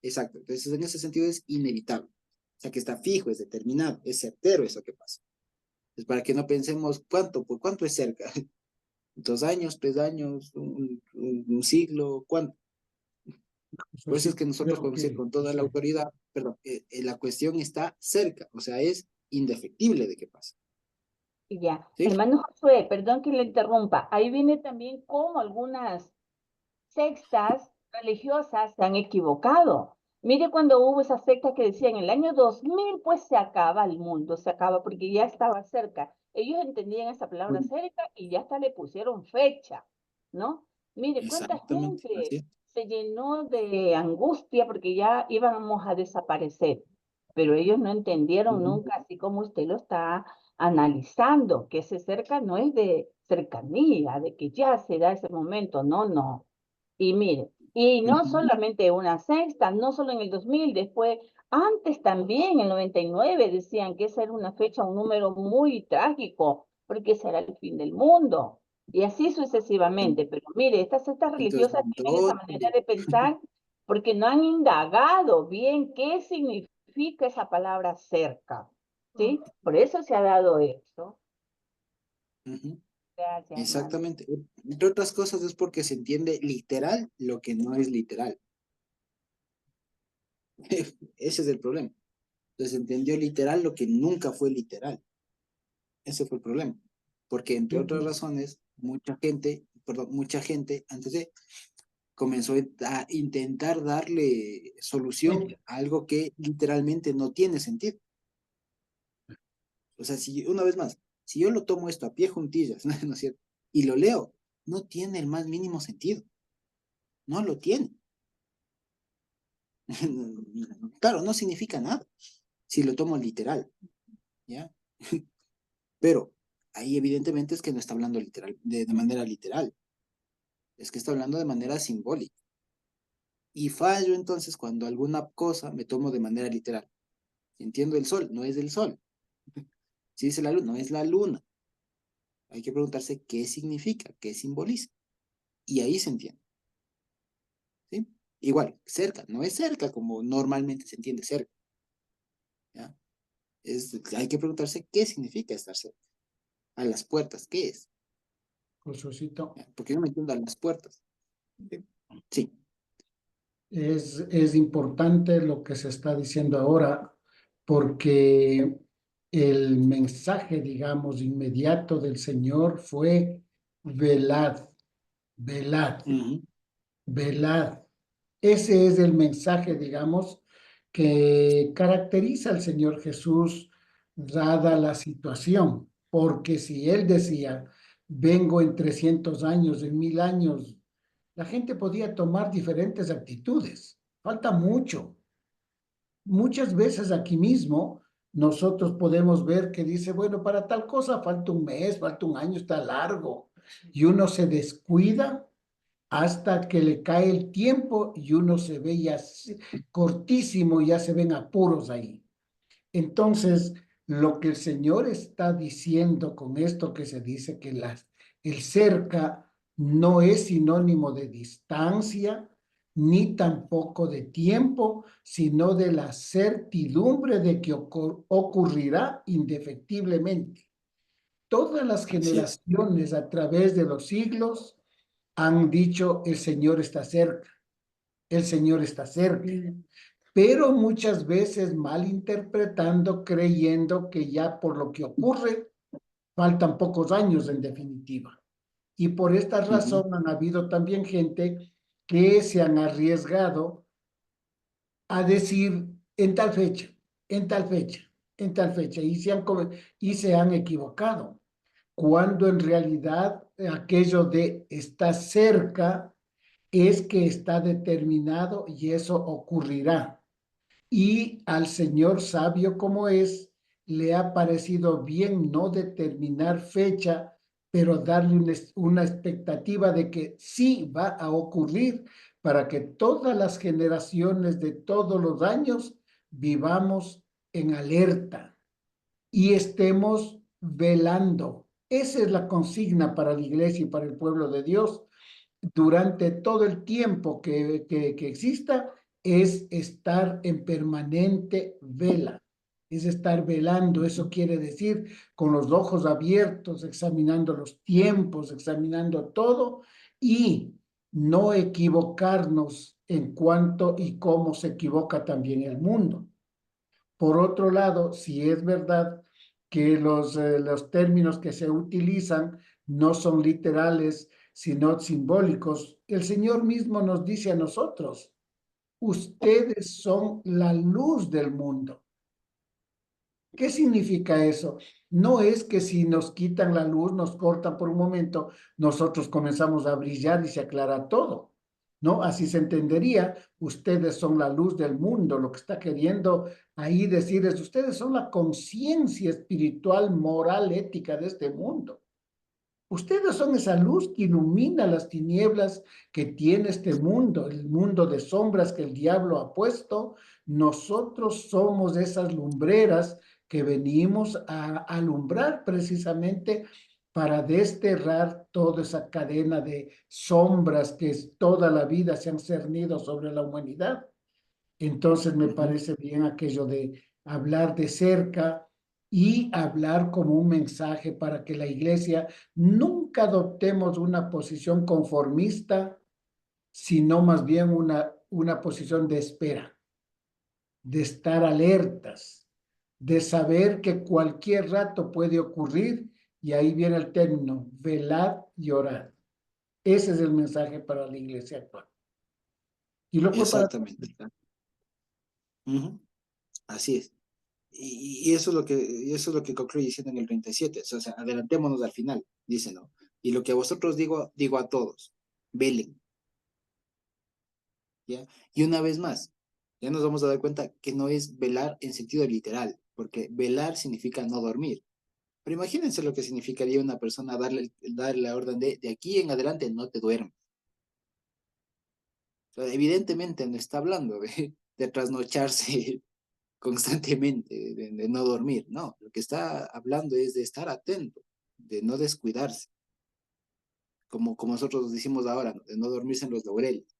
Exacto, entonces en ese sentido es inevitable, o sea, que está fijo, es determinado, es certero eso que pasa. Es para que no pensemos cuánto, pues cuánto es cerca, 2 años, 3 años, un siglo, cuánto. Por eso es que nosotros podemos decir con toda la autoridad, perdón, la cuestión está cerca, o sea, es indefectible de que pase. Y ya. ¿Sí? Hermano Josué, perdón que le interrumpa. Ahí viene también cómo algunas sectas religiosas se han equivocado. Mire cuando hubo esa secta que decía en el año 2000, pues se acaba el mundo, se acaba porque ya estaba cerca. Ellos entendían esa palabra Bueno, cerca y ya hasta le pusieron fecha, ¿no? Mire cuánta exactamente, así gente es. se llenó de angustia porque ya íbamos a desaparecer, pero ellos no entendieron Ujú, nunca, así como usted lo está analizando, que ese cerca no es de cercanía, de que ya se da ese momento, no, no. Y mire, y no ujú, solamente una sexta, no solo en el 2000, después, antes también, en el 99, decían que esa era una fecha, un número muy trágico, porque ese era el fin del mundo. Y así sucesivamente. Pero mire, estas sectas entonces, religiosas tienen esa todo, manera de pensar porque no han indagado bien qué significa esa palabra cerca. ¿Sí? Por eso se ha dado esto. ujú, Gracias, hermano. exactamente. Entre otras cosas es porque se entiende literal lo que no es literal. Ese es el problema. Entonces entendió literal lo que nunca fue literal. Ese fue el problema. Porque entre otras razones, mucha gente antes de comenzó a intentar darle solución a algo que literalmente no tiene sentido. O sea, si una vez más, si yo lo tomo esto a pie juntillas, ¿no es cierto? Y lo leo, no tiene el más mínimo sentido. No lo tiene. Claro, no significa nada si lo tomo literal, ¿ya? Pero ahí evidentemente es que no está hablando literal, de manera literal, es que está hablando de manera simbólica. Y fallo entonces cuando alguna cosa me tomo de manera literal. Entiendo el sol, no es el sol. Si dice la luna, no es la luna. Hay que preguntarse qué significa, qué simboliza. Y ahí se entiende. ¿Sí? Igual, cerca, no es cerca como normalmente se entiende cerca. ¿Ya? Hay que preguntarse qué significa estar cerca. A las puertas, ¿qué es? Josuecito, ¿Ya? Porque yo me entiendo a las puertas. ¿Sí? Sí. es importante lo que se está diciendo ahora, porque el mensaje, digamos, inmediato del Señor fue velad, velad, Ujú. velad. Ese es el mensaje, digamos, que caracteriza al Señor Jesús dada la situación, porque si Él decía, vengo en 300 años, en 1000 años, la gente podía tomar diferentes actitudes. Falta mucho. Muchas veces aquí mismo nosotros podemos ver que dice, bueno, para tal cosa falta un mes, falta un año, está largo. Y uno se descuida hasta que le cae el tiempo y uno se ve ya cortísimo, ya se ven apuros ahí. Entonces, lo que el Señor está diciendo con esto que se dice que el cerca no es sinónimo de distancia, ni tampoco de tiempo, sino de la certidumbre de que ocurrirá indefectiblemente. Todas las Así es. generaciones a través de los siglos han dicho, el Señor está cerca, el Señor está cerca, pero muchas veces malinterpretando, creyendo que ya por lo que ocurre, faltan pocos años en definitiva. Y por esta Ujú. razón han habido también gente que se han arriesgado a decir en tal fecha, en tal fecha, en tal fecha, y se han equivocado, cuando en realidad aquello de está cerca es que está determinado y eso ocurrirá. Y al Señor sabio como es, le ha parecido bien no determinar fecha, pero darle una expectativa de que sí va a ocurrir para que todas las generaciones de todos los años vivamos en alerta y estemos velando. Esa es la consigna para la iglesia y para el pueblo de Dios durante todo el tiempo que exista, es estar en permanente vela, es estar velando. Eso quiere decir con los ojos abiertos, examinando los tiempos, examinando todo y no equivocarnos en cuanto y cómo se equivoca también el mundo. Por otro lado, si es verdad que los términos que se utilizan no son literales, sino simbólicos, el Señor mismo nos dice a nosotros, ustedes son la luz del mundo. ¿Qué significa eso? No es que si nos quitan la luz, nos cortan por un momento, nosotros comenzamos a brillar y se aclara todo, ¿no? Así se entendería, ustedes son la luz del mundo, lo que está queriendo ahí decir es, ustedes son la conciencia espiritual, moral, ética de este mundo. Ustedes son esa luz que ilumina las tinieblas que tiene este mundo, el mundo de sombras que el diablo ha puesto. Nosotros somos esas lumbreras que venimos a alumbrar precisamente para desterrar toda esa cadena de sombras que toda la vida se han cernido sobre la humanidad. Entonces me Ujú. parece bien aquello de hablar de cerca y hablar como un mensaje para que la iglesia nunca adoptemos una posición conformista, sino más bien una posición de espera. de estar alertas, de saber que cualquier rato puede ocurrir, y ahí viene el término, velad y orad. Ese es el mensaje para la iglesia actual. Y lo fue para todos. Exactamente. Ujú. Así es. Y eso es lo que, y eso es lo que concluye diciendo en el 37. O sea, adelantémonos al final, dice, ¿no? Y lo que a vosotros digo, digo a todos, velen, ¿ya? Y una vez más, ya nos vamos a dar cuenta que no es velar en sentido literal, porque velar significa no dormir. Pero imagínense lo que significaría una persona darle la orden de aquí en adelante no te duermas. O sea, evidentemente no está hablando de trasnocharse constantemente, de no dormir. No, lo que está hablando es de estar atento, de no descuidarse, como nosotros decimos ahora, ¿no? De no dormirse en los laureles.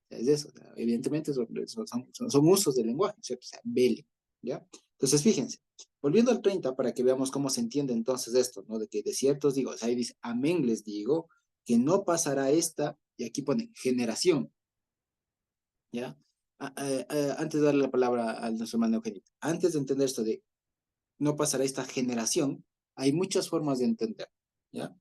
Es eso, o sea, evidentemente son usos del lenguaje, ¿cierto? O sea, vele, ¿ya? Entonces, fíjense, volviendo al 30 para que veamos cómo se entiende entonces esto, ¿no? De que de ciertos digo, o sea, ahí dice, amén les digo, que no pasará esta, y aquí pone generación, ¿ya? Antes de darle la palabra al nuestro hermano Eugenio, antes de entender esto de no pasará esta generación, hay muchas formas de entender, ¿ya?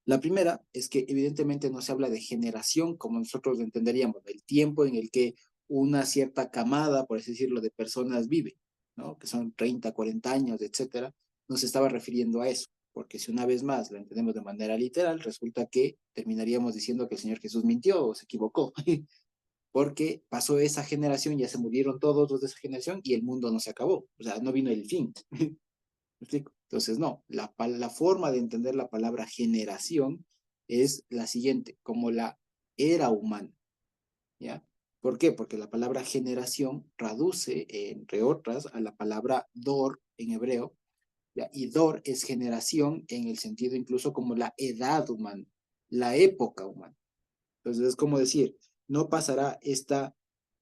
La primera es que evidentemente no se habla de generación como nosotros lo entenderíamos, del tiempo en el que una cierta camada, por así decirlo, de personas vive, ¿no? Que son 30, 40 años, etcétera. No se estaba refiriendo a eso, porque si una vez más lo entendemos de manera literal, resulta que terminaríamos diciendo que el Señor Jesús mintió o se equivocó, porque pasó esa generación, ya se murieron todos los de esa generación y el mundo no se acabó, o sea, no vino el fin. ¿Me explico? Entonces, no, la forma de entender la palabra generación es la siguiente, como la era humana, ¿ya? ¿Por qué? Porque la palabra generación traduce, entre otras, a la palabra dor en hebreo, ¿ya? Y dor es generación en el sentido incluso como la edad humana, la época humana. Entonces, es como decir, no pasará esta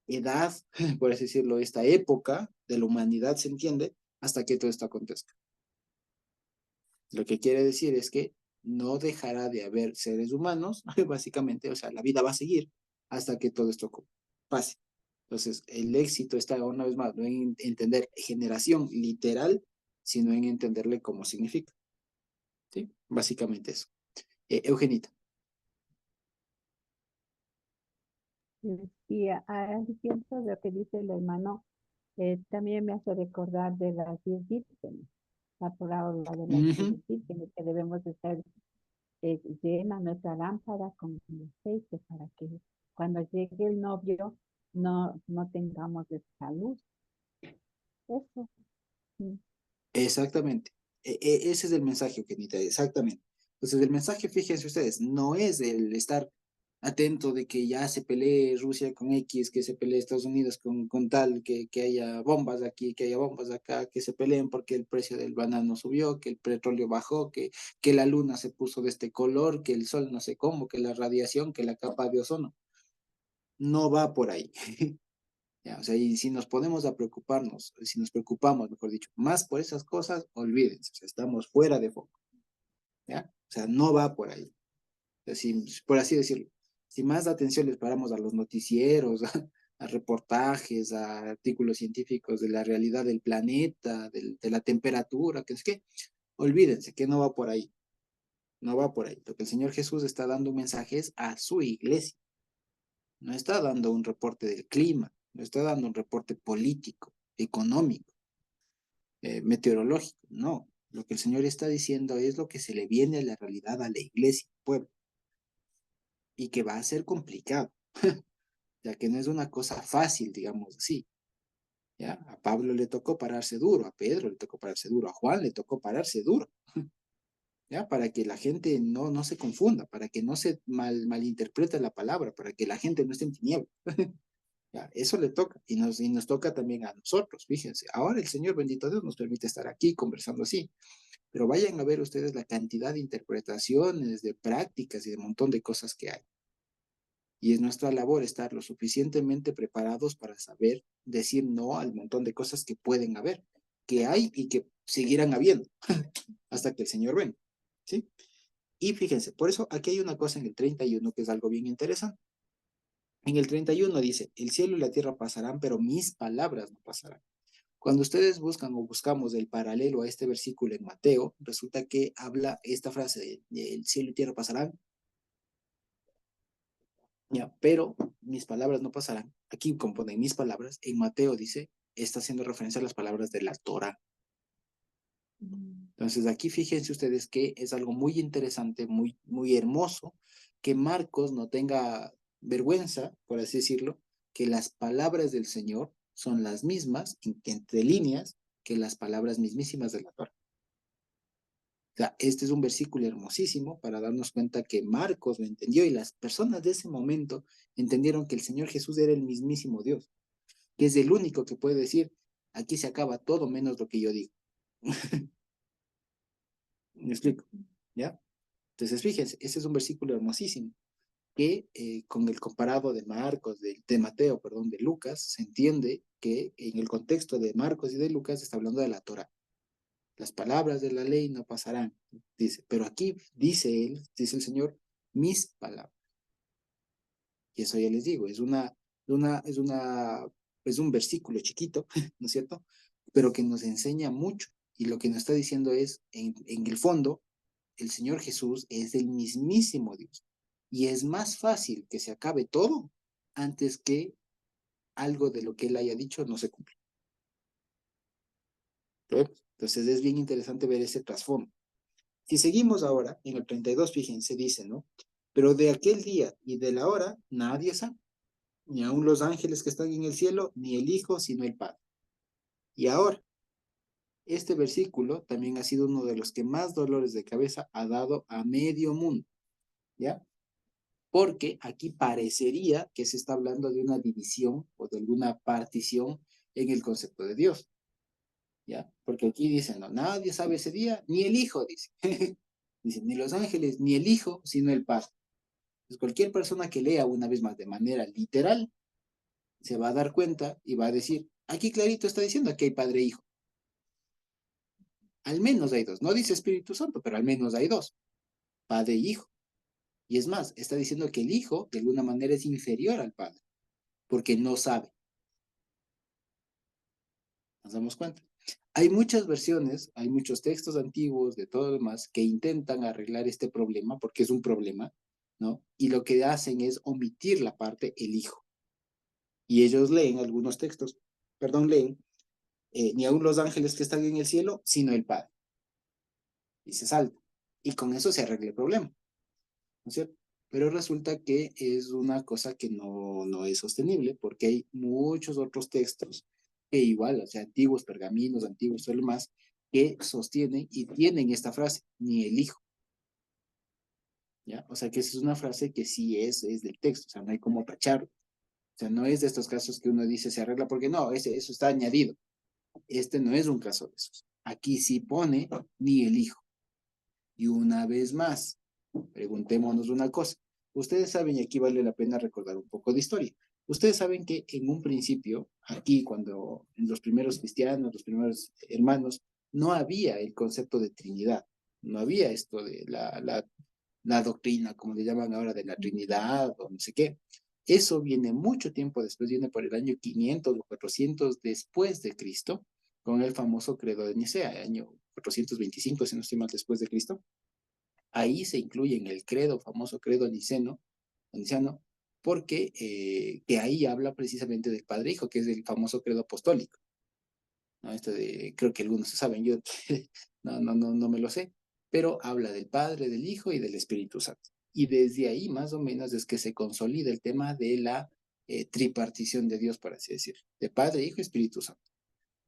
edad, por así decirlo, esta época de la humanidad, ¿se entiende? Hasta que todo esto acontezca. Lo que quiere decir es que no dejará de haber seres humanos, básicamente, o sea, la vida va a seguir hasta que todo esto pase. Entonces, el éxito está, una vez más, no en entender generación literal, sino en entenderle cómo significa. ¿Sí? Básicamente eso. Eugenita. Y diciendo lo que dice el hermano, también me hace recordar de las 10 vírgenes, la parábola de las 10 Ujú. vírgenes, que debemos de estar llena nuestra lámpara con aceite para que cuando llegue el novio no tengamos esa luz. Eso. Sí. Exactamente. Ese es el mensaje, Eugenita, exactamente. Entonces, el mensaje, fíjense ustedes, no es el estar atento de que ya se pelee Rusia con X, que se pelee Estados Unidos con tal, que haya bombas aquí, que haya bombas acá, que se peleen porque el precio del banano subió, que el petróleo bajó, que la luna se puso de este color, que el sol no sé cómo, que la radiación, que la capa de ozono. No va por ahí. ¿Ya? O sea, y si nos ponemos a preocuparnos, si nos preocupamos, mejor dicho, más por esas cosas, olvídense, o sea, estamos fuera de foco, ¿ya? O sea, no va por ahí. O sea, por así decirlo, si más atención les paramos a los noticieros, a reportajes, a artículos científicos de la realidad del planeta, de la temperatura, que es que, olvídense que no va por ahí, no va por ahí. Lo que el Señor Jesús está dando mensajes a su iglesia, no está dando un reporte del clima, no está dando un reporte político, económico, meteorológico, no. Lo que el Señor está diciendo es lo que se le viene a la realidad a la iglesia, pueblo, y que va a ser complicado, ya que no es una cosa fácil, digamos así. ¿Ya? A Pablo le tocó pararse duro, a Pedro le tocó pararse duro, a Juan le tocó pararse duro, ¿ya? Para que la gente no se confunda, para que no se malinterprete la palabra, para que la gente no esté en tinieblas. Ya, eso le toca y nos toca también a nosotros, fíjense. Ahora el Señor bendito Dios nos permite estar aquí conversando así, pero vayan a ver ustedes la cantidad de interpretaciones, de prácticas y de un montón de cosas que hay. Y es nuestra labor estar lo suficientemente preparados para saber decir no al montón de cosas que pueden haber, que hay y que seguirán habiendo hasta que el Señor venga. ¿Sí? Y fíjense, por eso aquí hay una cosa en el 31 que es algo bien interesante. En el 31 dice, el cielo y la tierra pasarán, pero mis palabras no pasarán. Cuando ustedes buscan o buscamos el paralelo a este versículo en Mateo, resulta que habla esta frase de el cielo y tierra pasarán, ya, pero mis palabras no pasarán. Aquí componen mis palabras. En Mateo dice, está haciendo referencia a las palabras de la Torá. Entonces aquí fíjense ustedes que es algo muy interesante, muy hermoso, que Marcos no tenga vergüenza, por así decirlo, que las palabras del Señor son las mismas, entre líneas, que las palabras mismísimas de la Torá. O sea, este es un versículo hermosísimo para darnos cuenta que Marcos lo entendió y las personas de ese momento entendieron que el Señor Jesús era el mismísimo Dios, que es el único que puede decir, aquí se acaba todo menos lo que yo digo. ¿Me explico? ¿Ya? Entonces, fíjense, ese es un versículo hermosísimo que con el comparado de Marcos, de Mateo, perdón, de Lucas, se entiende que en el contexto de Marcos y de Lucas está hablando de la Torá. Las palabras de la ley no pasarán, dice, pero aquí dice él, dice el Señor, mis palabras. Y eso ya les digo, es un versículo chiquito, ¿no es cierto? Pero que nos enseña mucho. Y lo que nos está diciendo es, en el fondo, el Señor Jesús es el mismísimo Dios. Y es más fácil que se acabe todo antes que algo de lo que Él haya dicho no se cumpla. ¿Sí? Entonces es bien interesante ver ese trasfondo. Si seguimos ahora, en el 32, fíjense, dice, ¿no? Pero de aquel día y de la hora nadie sabe, ni aun los ángeles que están en el cielo, ni el Hijo, sino el Padre. Y ahora, este versículo también ha sido uno de los que más dolores de cabeza ha dado a medio mundo, ¿ya? Porque aquí parecería que se está hablando de una división o de alguna partición en el concepto de Dios, ¿ya? Porque aquí dicen, no, nadie sabe ese día, ni el Hijo, dice. Dicen, ni los ángeles, ni el Hijo, sino el Padre. Entonces, cualquier persona que lea una vez más de manera literal, se va a dar cuenta y va a decir, aquí clarito está diciendo que hay Padre e Hijo. Al menos hay dos. No dice Espíritu Santo, pero al menos hay dos, Padre y Hijo. Y es más, está diciendo que el Hijo de alguna manera es inferior al Padre, porque no sabe. ¿Nos damos cuenta? Hay muchas versiones, hay muchos textos antiguos de todo lo demás que intentan arreglar este problema, porque es un problema, ¿no? Y lo que hacen es omitir la parte el Hijo. Y ellos leen algunos textos, leen, ni aun los ángeles que están en el cielo, sino el Padre. Y se salta. Y con eso se arregla el problema, ¿no es cierto? Pero resulta que es una cosa que no es sostenible porque hay muchos otros textos que igual, o sea, antiguos pergaminos, antiguos todo lo más, que sostienen y tienen esta frase, ni el Hijo, ¿ya? O sea, que esa es una frase que sí es del texto, o sea, no hay como tacharlo. O sea, no es de estos casos que uno dice se arregla porque no, eso está añadido. Este no es un caso de esos. Aquí sí pone ni el Hijo. Y una vez más, preguntémonos una cosa. Ustedes saben, y aquí vale la pena recordar un poco de historia. Ustedes saben que en un principio, aquí cuando en los primeros cristianos, los primeros hermanos, no había el concepto de Trinidad. No había esto de la doctrina, como le llaman ahora, de la Trinidad o no sé qué. Eso viene mucho tiempo después, viene por el año 500 o 400 después de Cristo, con el famoso credo de Nicea, año 425, si no estoy mal, después de Cristo. Ahí se incluye en el credo, famoso credo niceno, porque que ahí habla precisamente del Padre Hijo, que es el famoso credo apostólico. ¿No? Esto de, creo que algunos saben, yo no me lo sé, pero habla del Padre, del Hijo y del Espíritu Santo. Y desde ahí más o menos es que se consolida el tema de la tripartición de Dios, por así decirlo, de Padre, Hijo y Espíritu Santo.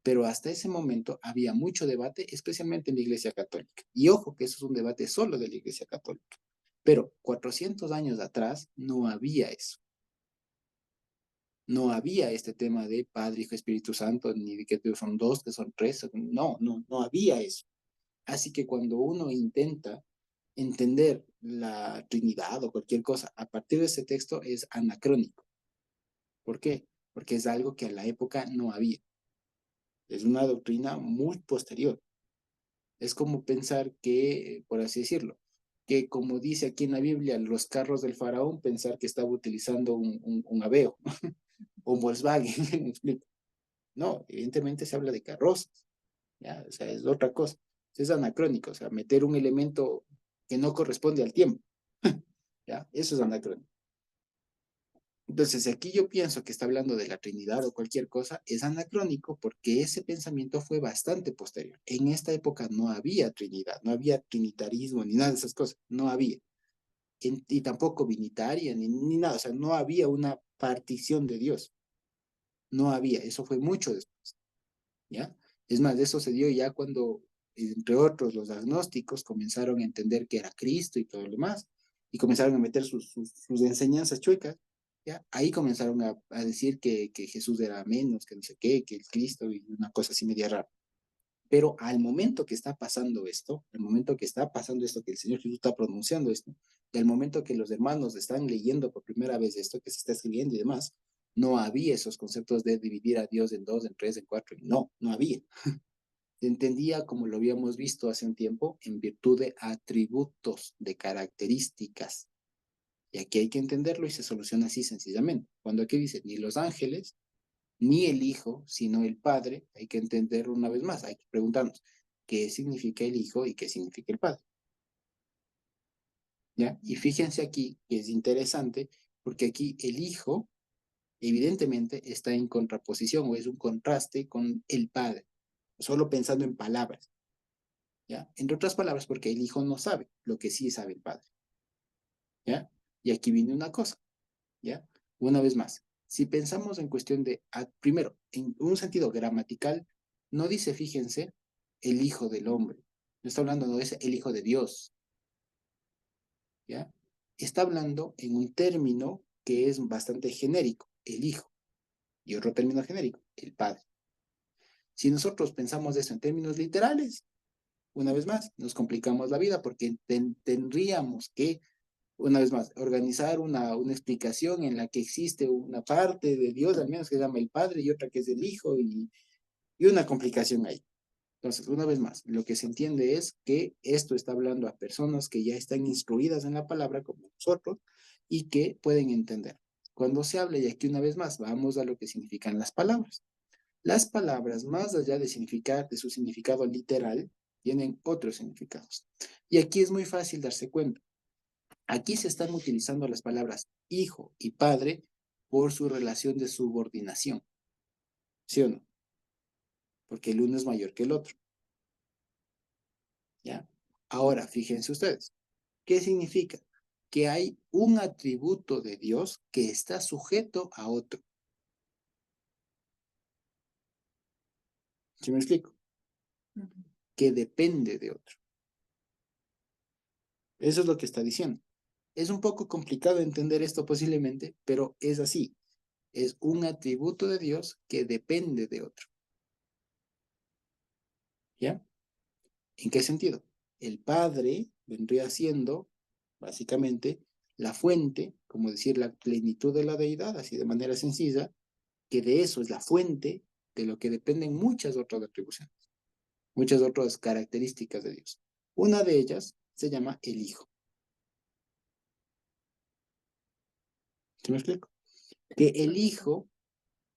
Pero hasta ese momento había mucho debate, especialmente en la Iglesia Católica. Y ojo que eso es un debate solo de la Iglesia Católica. Pero 400 años atrás no había eso. No había este tema de Padre, Hijo, Espíritu Santo, ni de que son dos, que son tres. No había eso. Así que cuando uno intenta entender la Trinidad o cualquier cosa a partir de ese texto es anacrónico. ¿Por qué? Porque es algo que a la época no había. Es una doctrina muy posterior. Es como pensar que, por así decirlo, que, como dice aquí en la Biblia, los carros del faraón, pensar que estaba utilizando un Aveo o un Volkswagen, ¿me explico? No, evidentemente se habla de carrozas, ¿ya? O sea, es otra cosa. Es anacrónico, o sea, meter un elemento que no corresponde al tiempo, ¿ya? Eso es anacrónico. Entonces, si aquí yo pienso que está hablando de la Trinidad o cualquier cosa, es anacrónico porque ese pensamiento fue bastante posterior. En esta época no había Trinidad, no había trinitarismo ni nada de esas cosas, no había. Y tampoco binitaria ni nada, o sea, no había una partición de Dios, no había, eso fue mucho después, ¿ya? Es más, eso se dio ya cuando, entre otros, los agnósticos comenzaron a entender que era Cristo y todo lo demás, y comenzaron a meter sus enseñanzas chuecas, ¿ya? Ahí comenzaron a decir que Jesús era menos, que no sé qué, que el Cristo y una cosa así media rara. Pero al momento que está pasando esto, al momento que está pasando esto, que el Señor Jesús está pronunciando esto, y al momento que los hermanos están leyendo por primera vez esto que se está escribiendo y demás, no había esos conceptos de dividir a Dios en dos, en tres, en cuatro. No, no había. Se entendía, como lo habíamos visto hace un tiempo, en virtud de atributos, de características. Y aquí hay que entenderlo y se soluciona así sencillamente. Cuando aquí dice, ni los ángeles, ni el Hijo, sino el Padre, hay que entenderlo una vez más, hay que preguntarnos qué significa el Hijo y qué significa el Padre. ¿Ya? Y fíjense aquí que es interesante, porque aquí el Hijo evidentemente está en contraposición o es un contraste con el Padre, solo pensando en palabras. ¿Ya? Entre otras palabras, porque el Hijo no sabe lo que sí sabe el Padre. ¿Ya? Y aquí viene una cosa, ¿ya? Una vez más, si pensamos en cuestión de, primero, en un sentido gramatical, no dice, fíjense, el Hijo del Hombre. No está hablando, no es el Hijo de Dios, ¿ya? Está hablando en un término que es bastante genérico, el Hijo. Y otro término genérico, el Padre. Si nosotros pensamos eso en términos literales, una vez más, nos complicamos la vida porque tendríamos que, una vez más, organizar una explicación en la que existe una parte de Dios, al menos que se llama el Padre, y otra que es el Hijo, y una complicación ahí. Entonces, una vez más, lo que se entiende es que esto está hablando a personas que ya están instruidas en la palabra, como nosotros, y que pueden entender. Cuando se habla, y aquí una vez más, vamos a lo que significan las palabras. Las palabras, más allá de significar, de su significado literal, tienen otros significados. Y aquí es muy fácil darse cuenta. Aquí se están utilizando las palabras hijo y padre por su relación de subordinación. ¿Sí o no? Porque el uno es mayor que el otro. ¿Ya? Ahora, fíjense ustedes. ¿Qué significa? Que hay un atributo de Dios que está sujeto a otro. ¿Sí me explico? Que depende de otro. Eso es lo que está diciendo. Es un poco complicado entender esto posiblemente, pero es así. Es un atributo de Dios que depende de otro. ¿Ya? ¿En qué sentido? El Padre vendría siendo, básicamente, la fuente, como decir, la plenitud de la deidad, así de manera sencilla, que de eso es la fuente de lo que dependen muchas otras atribuciones, muchas otras características de Dios. Una de ellas se llama el Hijo. ¿Se me explico? Que el Hijo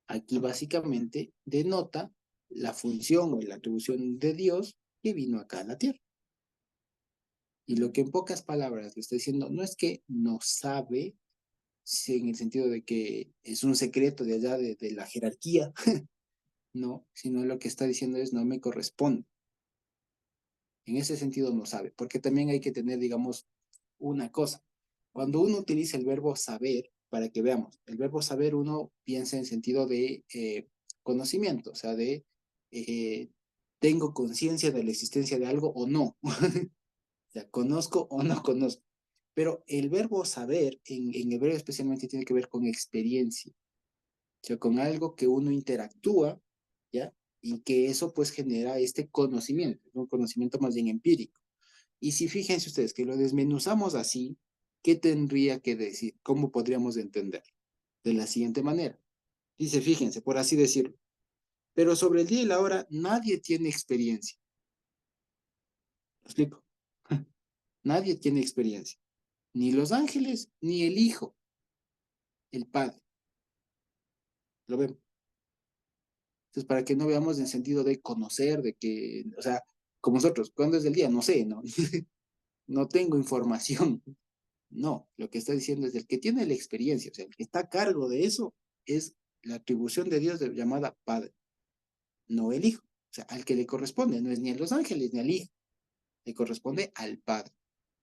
aquí básicamente denota la función o la atribución de Dios que vino acá a la tierra. Y lo que en pocas palabras le está diciendo no es que no sabe, si en el sentido de que es un secreto de allá de la jerarquía, no, sino lo que está diciendo es no me corresponde. En ese sentido no sabe, porque también hay que tener, digamos, una cosa. Cuando uno utiliza el verbo saber, para que veamos, el verbo saber uno piensa en sentido de conocimiento, o sea, de tengo conciencia de la existencia de algo o no. O sea, conozco o no conozco. Pero el verbo saber en hebreo especialmente tiene que ver con experiencia, o sea, con algo que uno interactúa, ¿ya? Y que eso pues genera este conocimiento, un conocimiento más bien empírico. Y si fíjense ustedes que lo desmenuzamos así, ¿qué tendría que decir? ¿Cómo podríamos entender? De la siguiente manera. Dice, fíjense, por así decirlo. Pero sobre el día y la hora nadie tiene experiencia. ¿Me explico? Nadie tiene experiencia. Ni los ángeles, ni el Hijo, el Padre. ¿Lo vemos? Entonces, para que no veamos en sentido de conocer, de que, o sea, como nosotros, ¿cuándo es el día? No sé, ¿no? No tengo información. No, lo que está diciendo es el que tiene la experiencia, o sea, el que está a cargo de eso es la atribución de Dios llamada Padre, no el Hijo. O sea, al que le corresponde, no es ni a los ángeles ni al Hijo, le corresponde al Padre.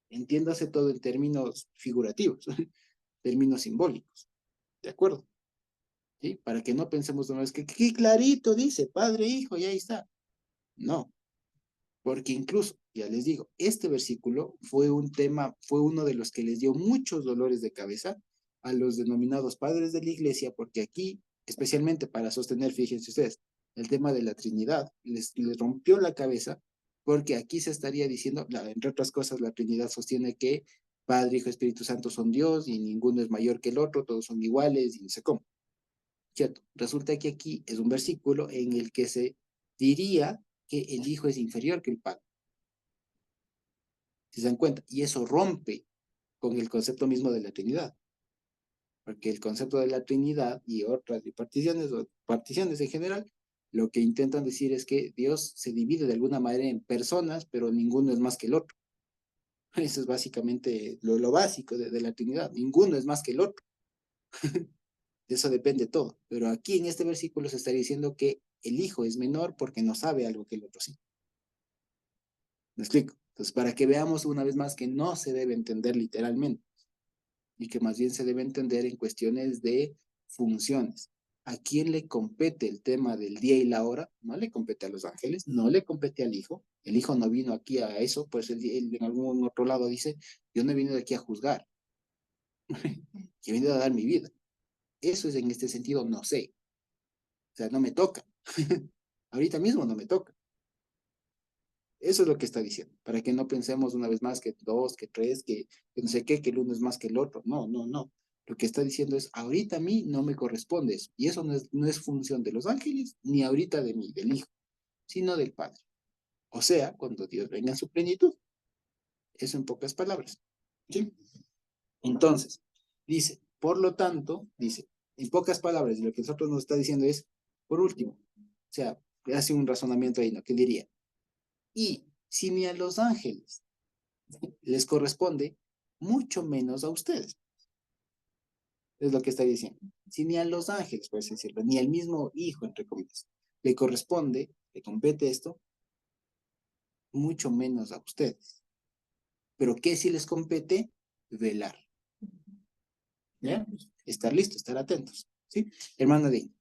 Entiéndase todo en términos figurativos, términos simbólicos, ¿de acuerdo? ¿Sí? Para que no pensemos una vez que clarito dice Padre, Hijo, y ahí está. No, porque incluso, ya les digo, este versículo fue un tema, fue uno de los que les dio muchos dolores de cabeza a los denominados padres de la iglesia, porque aquí, especialmente para sostener, fíjense ustedes, el tema de la Trinidad, les rompió la cabeza, porque aquí se estaría diciendo, entre otras cosas, la Trinidad sostiene que Padre, Hijo, Espíritu Santo son Dios y ninguno es mayor que el otro, todos son iguales y no sé cómo. ¿Cierto? Resulta que aquí es un versículo en el que se diría que el Hijo es inferior que el Padre. Si se dan cuenta, y eso rompe con el concepto mismo de la Trinidad, porque el concepto de la Trinidad y otras particiones, o particiones en general, lo que intentan decir es que Dios se divide de alguna manera en personas, pero ninguno es más que el otro. Eso es básicamente lo básico de la Trinidad, ninguno es más que el otro. De eso depende todo, pero aquí en este versículo se está diciendo que el Hijo es menor porque no sabe algo que el otro sí. ¿Me explico? Entonces, para que veamos una vez más que no se debe entender literalmente, y que más bien se debe entender en cuestiones de funciones. ¿A quién le compete el tema del día y la hora? No le compete a los ángeles, no le compete al Hijo. El Hijo no vino aquí a eso, pues él en algún otro lado dice, yo no he venido aquí a juzgar, yo he venido a dar mi vida. Eso es en este sentido, no sé. O sea, no me toca. Ahorita mismo no me toca. Eso es lo que está diciendo, para que no pensemos una vez más que dos, que tres, que no sé qué, que el uno es más que el otro. No, no, no. Lo que está diciendo es, ahorita a mí no me corresponde eso. Y eso no es función de los ángeles, ni ahorita de mí, del Hijo, sino del Padre. O sea, cuando Dios venga en su plenitud. Eso en pocas palabras. ¿Sí? Entonces, dice, por lo tanto, dice, en pocas palabras, y lo que nosotros nos está diciendo es, por último, o sea, hace un razonamiento ahí, ¿no? ¿Qué diría? Y si ni a los ángeles les corresponde, mucho menos a ustedes. Es lo que está diciendo. Si ni a los ángeles, por así decirlo, ni al mismo Hijo, entre comillas, le corresponde, le compete esto, mucho menos a ustedes. Pero ¿qué si les compete? Velar. ¿Ya? Estar listos, estar atentos. ¿Sí? Hermana Dean.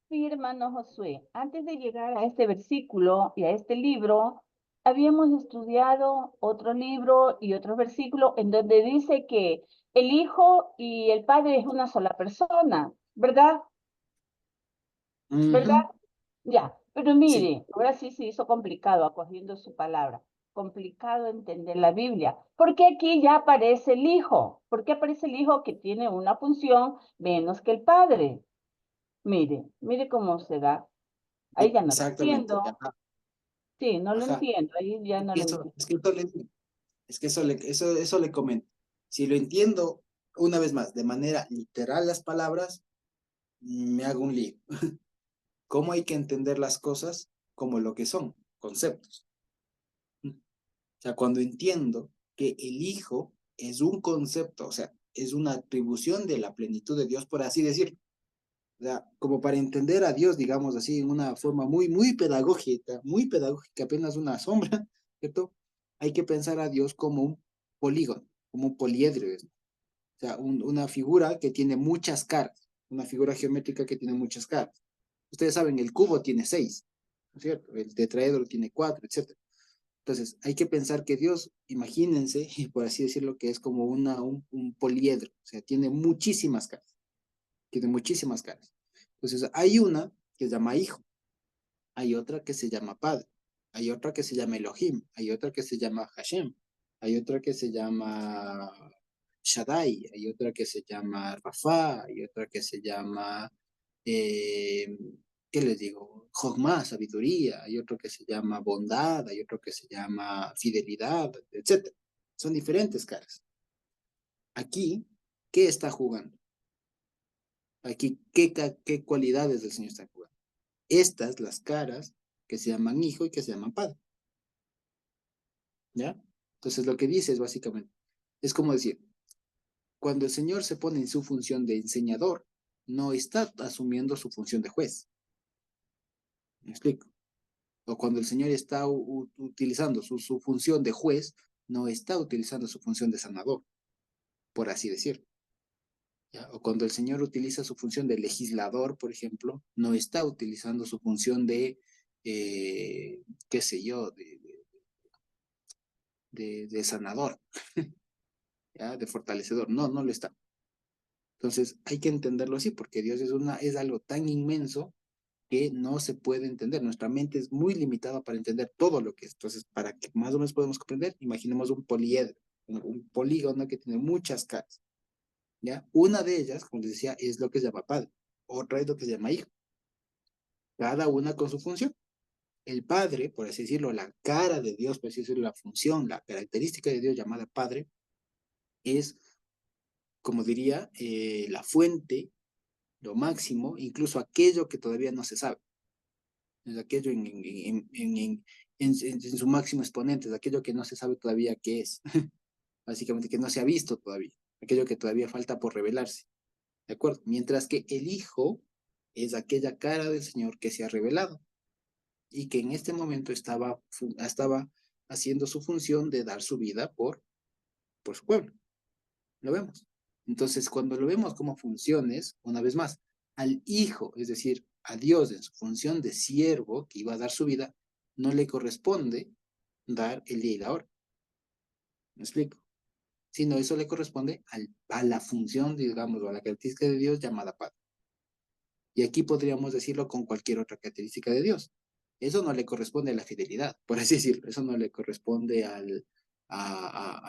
Sí, hermano Josué, antes de llegar a este versículo y a este libro, habíamos estudiado otro libro y otro versículo en donde dice que el Hijo y el Padre es una sola persona, ¿verdad? ¿Verdad? Ya, pero Sí, mire, ahora sí se hizo complicado acogiendo su palabra, complicado entender la Biblia, porque aquí ya aparece el Hijo, porque aparece el Hijo que tiene una función menos que el Padre. Mire cómo se da. Ahí ya no lo exactamente. entiendo. Ajá, Sí, no lo ajá. entiendo. Ahí ya Es no que lo eso, entiendo. es que eso le, es que eso le comento. Si lo entiendo, una vez más, de manera literal las palabras, me hago un lío. ¿Cómo hay que entender las cosas como lo que son? Conceptos. O sea, cuando entiendo que el Hijo es un concepto, o sea, es una atribución de la plenitud de Dios, por así decirlo. O sea, como para entender a Dios, digamos así, en una forma muy pedagógica, apenas una sombra, ¿cierto? Hay que pensar a Dios como un polígono, como un poliedro, ¿no? O sea, una figura que tiene muchas caras, una figura geométrica que tiene muchas caras. Ustedes saben, el cubo tiene 6, ¿no es cierto? El tetraedro tiene 4, etcétera. Entonces, hay que pensar que Dios, imagínense, y por así decirlo, que es como un poliedro, o sea, tiene muchísimas caras, tiene muchísimas caras. Entonces, hay una que se llama Hijo, hay otra que se llama Padre, hay otra que se llama Elohim, hay otra que se llama Hashem, hay otra que se llama Shaddai, hay otra que se llama Rafa, hay otra que se llama eh, ¿qué les digo? Jogma, sabiduría, hay otro que se llama bondad, hay otro que se llama fidelidad, etc. Son diferentes caras. Aquí, ¿qué está jugando? Aquí, ¿qué cualidades del Señor está jugando? Estas, las caras que se llaman hijo y que se llaman padre. ¿Ya? Entonces lo que dice es básicamente, es como decir, cuando el Señor se pone en su función de enseñador, no está asumiendo su función de juez. ¿Me explico? O cuando el Señor está utilizando su función de juez, no está utilizando su función de sanador, por así decirlo. ¿Ya? O cuando el Señor utiliza su función de legislador, por ejemplo, no está utilizando su función de, qué sé yo, de sanador, ¿ya? De fortalecedor. No, no lo está. Entonces hay que entenderlo así, porque Dios es algo tan inmenso que no se puede entender. Nuestra mente es muy limitada para entender todo lo que es. Entonces, para que más o menos podamos comprender, imaginemos un poliedro, un polígono que tiene muchas caras. ¿Ya? Una de ellas, como les decía, es lo que se llama padre. Otra es lo que se llama hijo. Cada una con su función. El padre, por así decirlo, la cara de Dios, por así decirlo, la función, la característica de Dios llamada padre, es, como diría, la fuente, lo máximo, incluso aquello que todavía no se sabe. Es aquello en su máximo exponente, es aquello que no se sabe todavía qué es, básicamente que no se ha visto todavía, aquello que todavía falta por revelarse, ¿de acuerdo? Mientras que el Hijo es aquella cara del Señor que se ha revelado y que en este momento estaba haciendo su función de dar su vida por su pueblo. Lo vemos. Entonces, cuando lo vemos como funciones, una vez más, al Hijo, es decir, a Dios en su función de siervo que iba a dar su vida, no le corresponde dar el día y la hora. ¿Me explico? Sino eso le corresponde a la función, digamos, o a la característica de Dios llamada Padre. Y aquí podríamos decirlo con cualquier otra característica de Dios. Eso no le corresponde a la fidelidad, por así decirlo. Eso no le corresponde a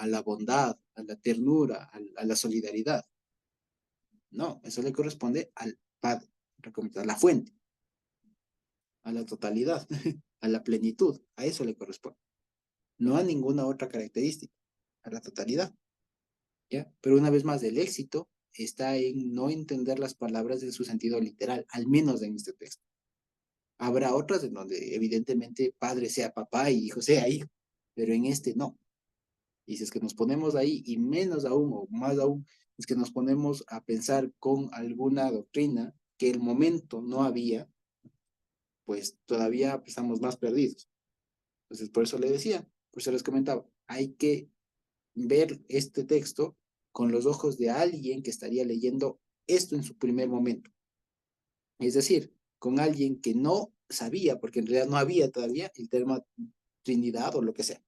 la bondad, a la ternura, a la solidaridad. No, eso le corresponde al Padre, a la fuente, a la totalidad, a la plenitud. A eso le corresponde. No a ninguna otra característica, a la totalidad. ¿Ya? Pero una vez más, el éxito está en no entender las palabras en su sentido literal, al menos en este texto. Habrá otras en donde evidentemente padre sea papá y hijo sea hijo, pero en este no. Y si es que nos ponemos ahí, y menos aún, o más aún, es que nos ponemos a pensar con alguna doctrina que el momento no había, pues todavía estamos más perdidos. Entonces, por eso le decía, por eso les comentaba, hay que ver este texto con los ojos de alguien que estaría leyendo esto en su primer momento. Es decir, con alguien que no sabía, porque en realidad no había todavía el término Trinidad o lo que sea.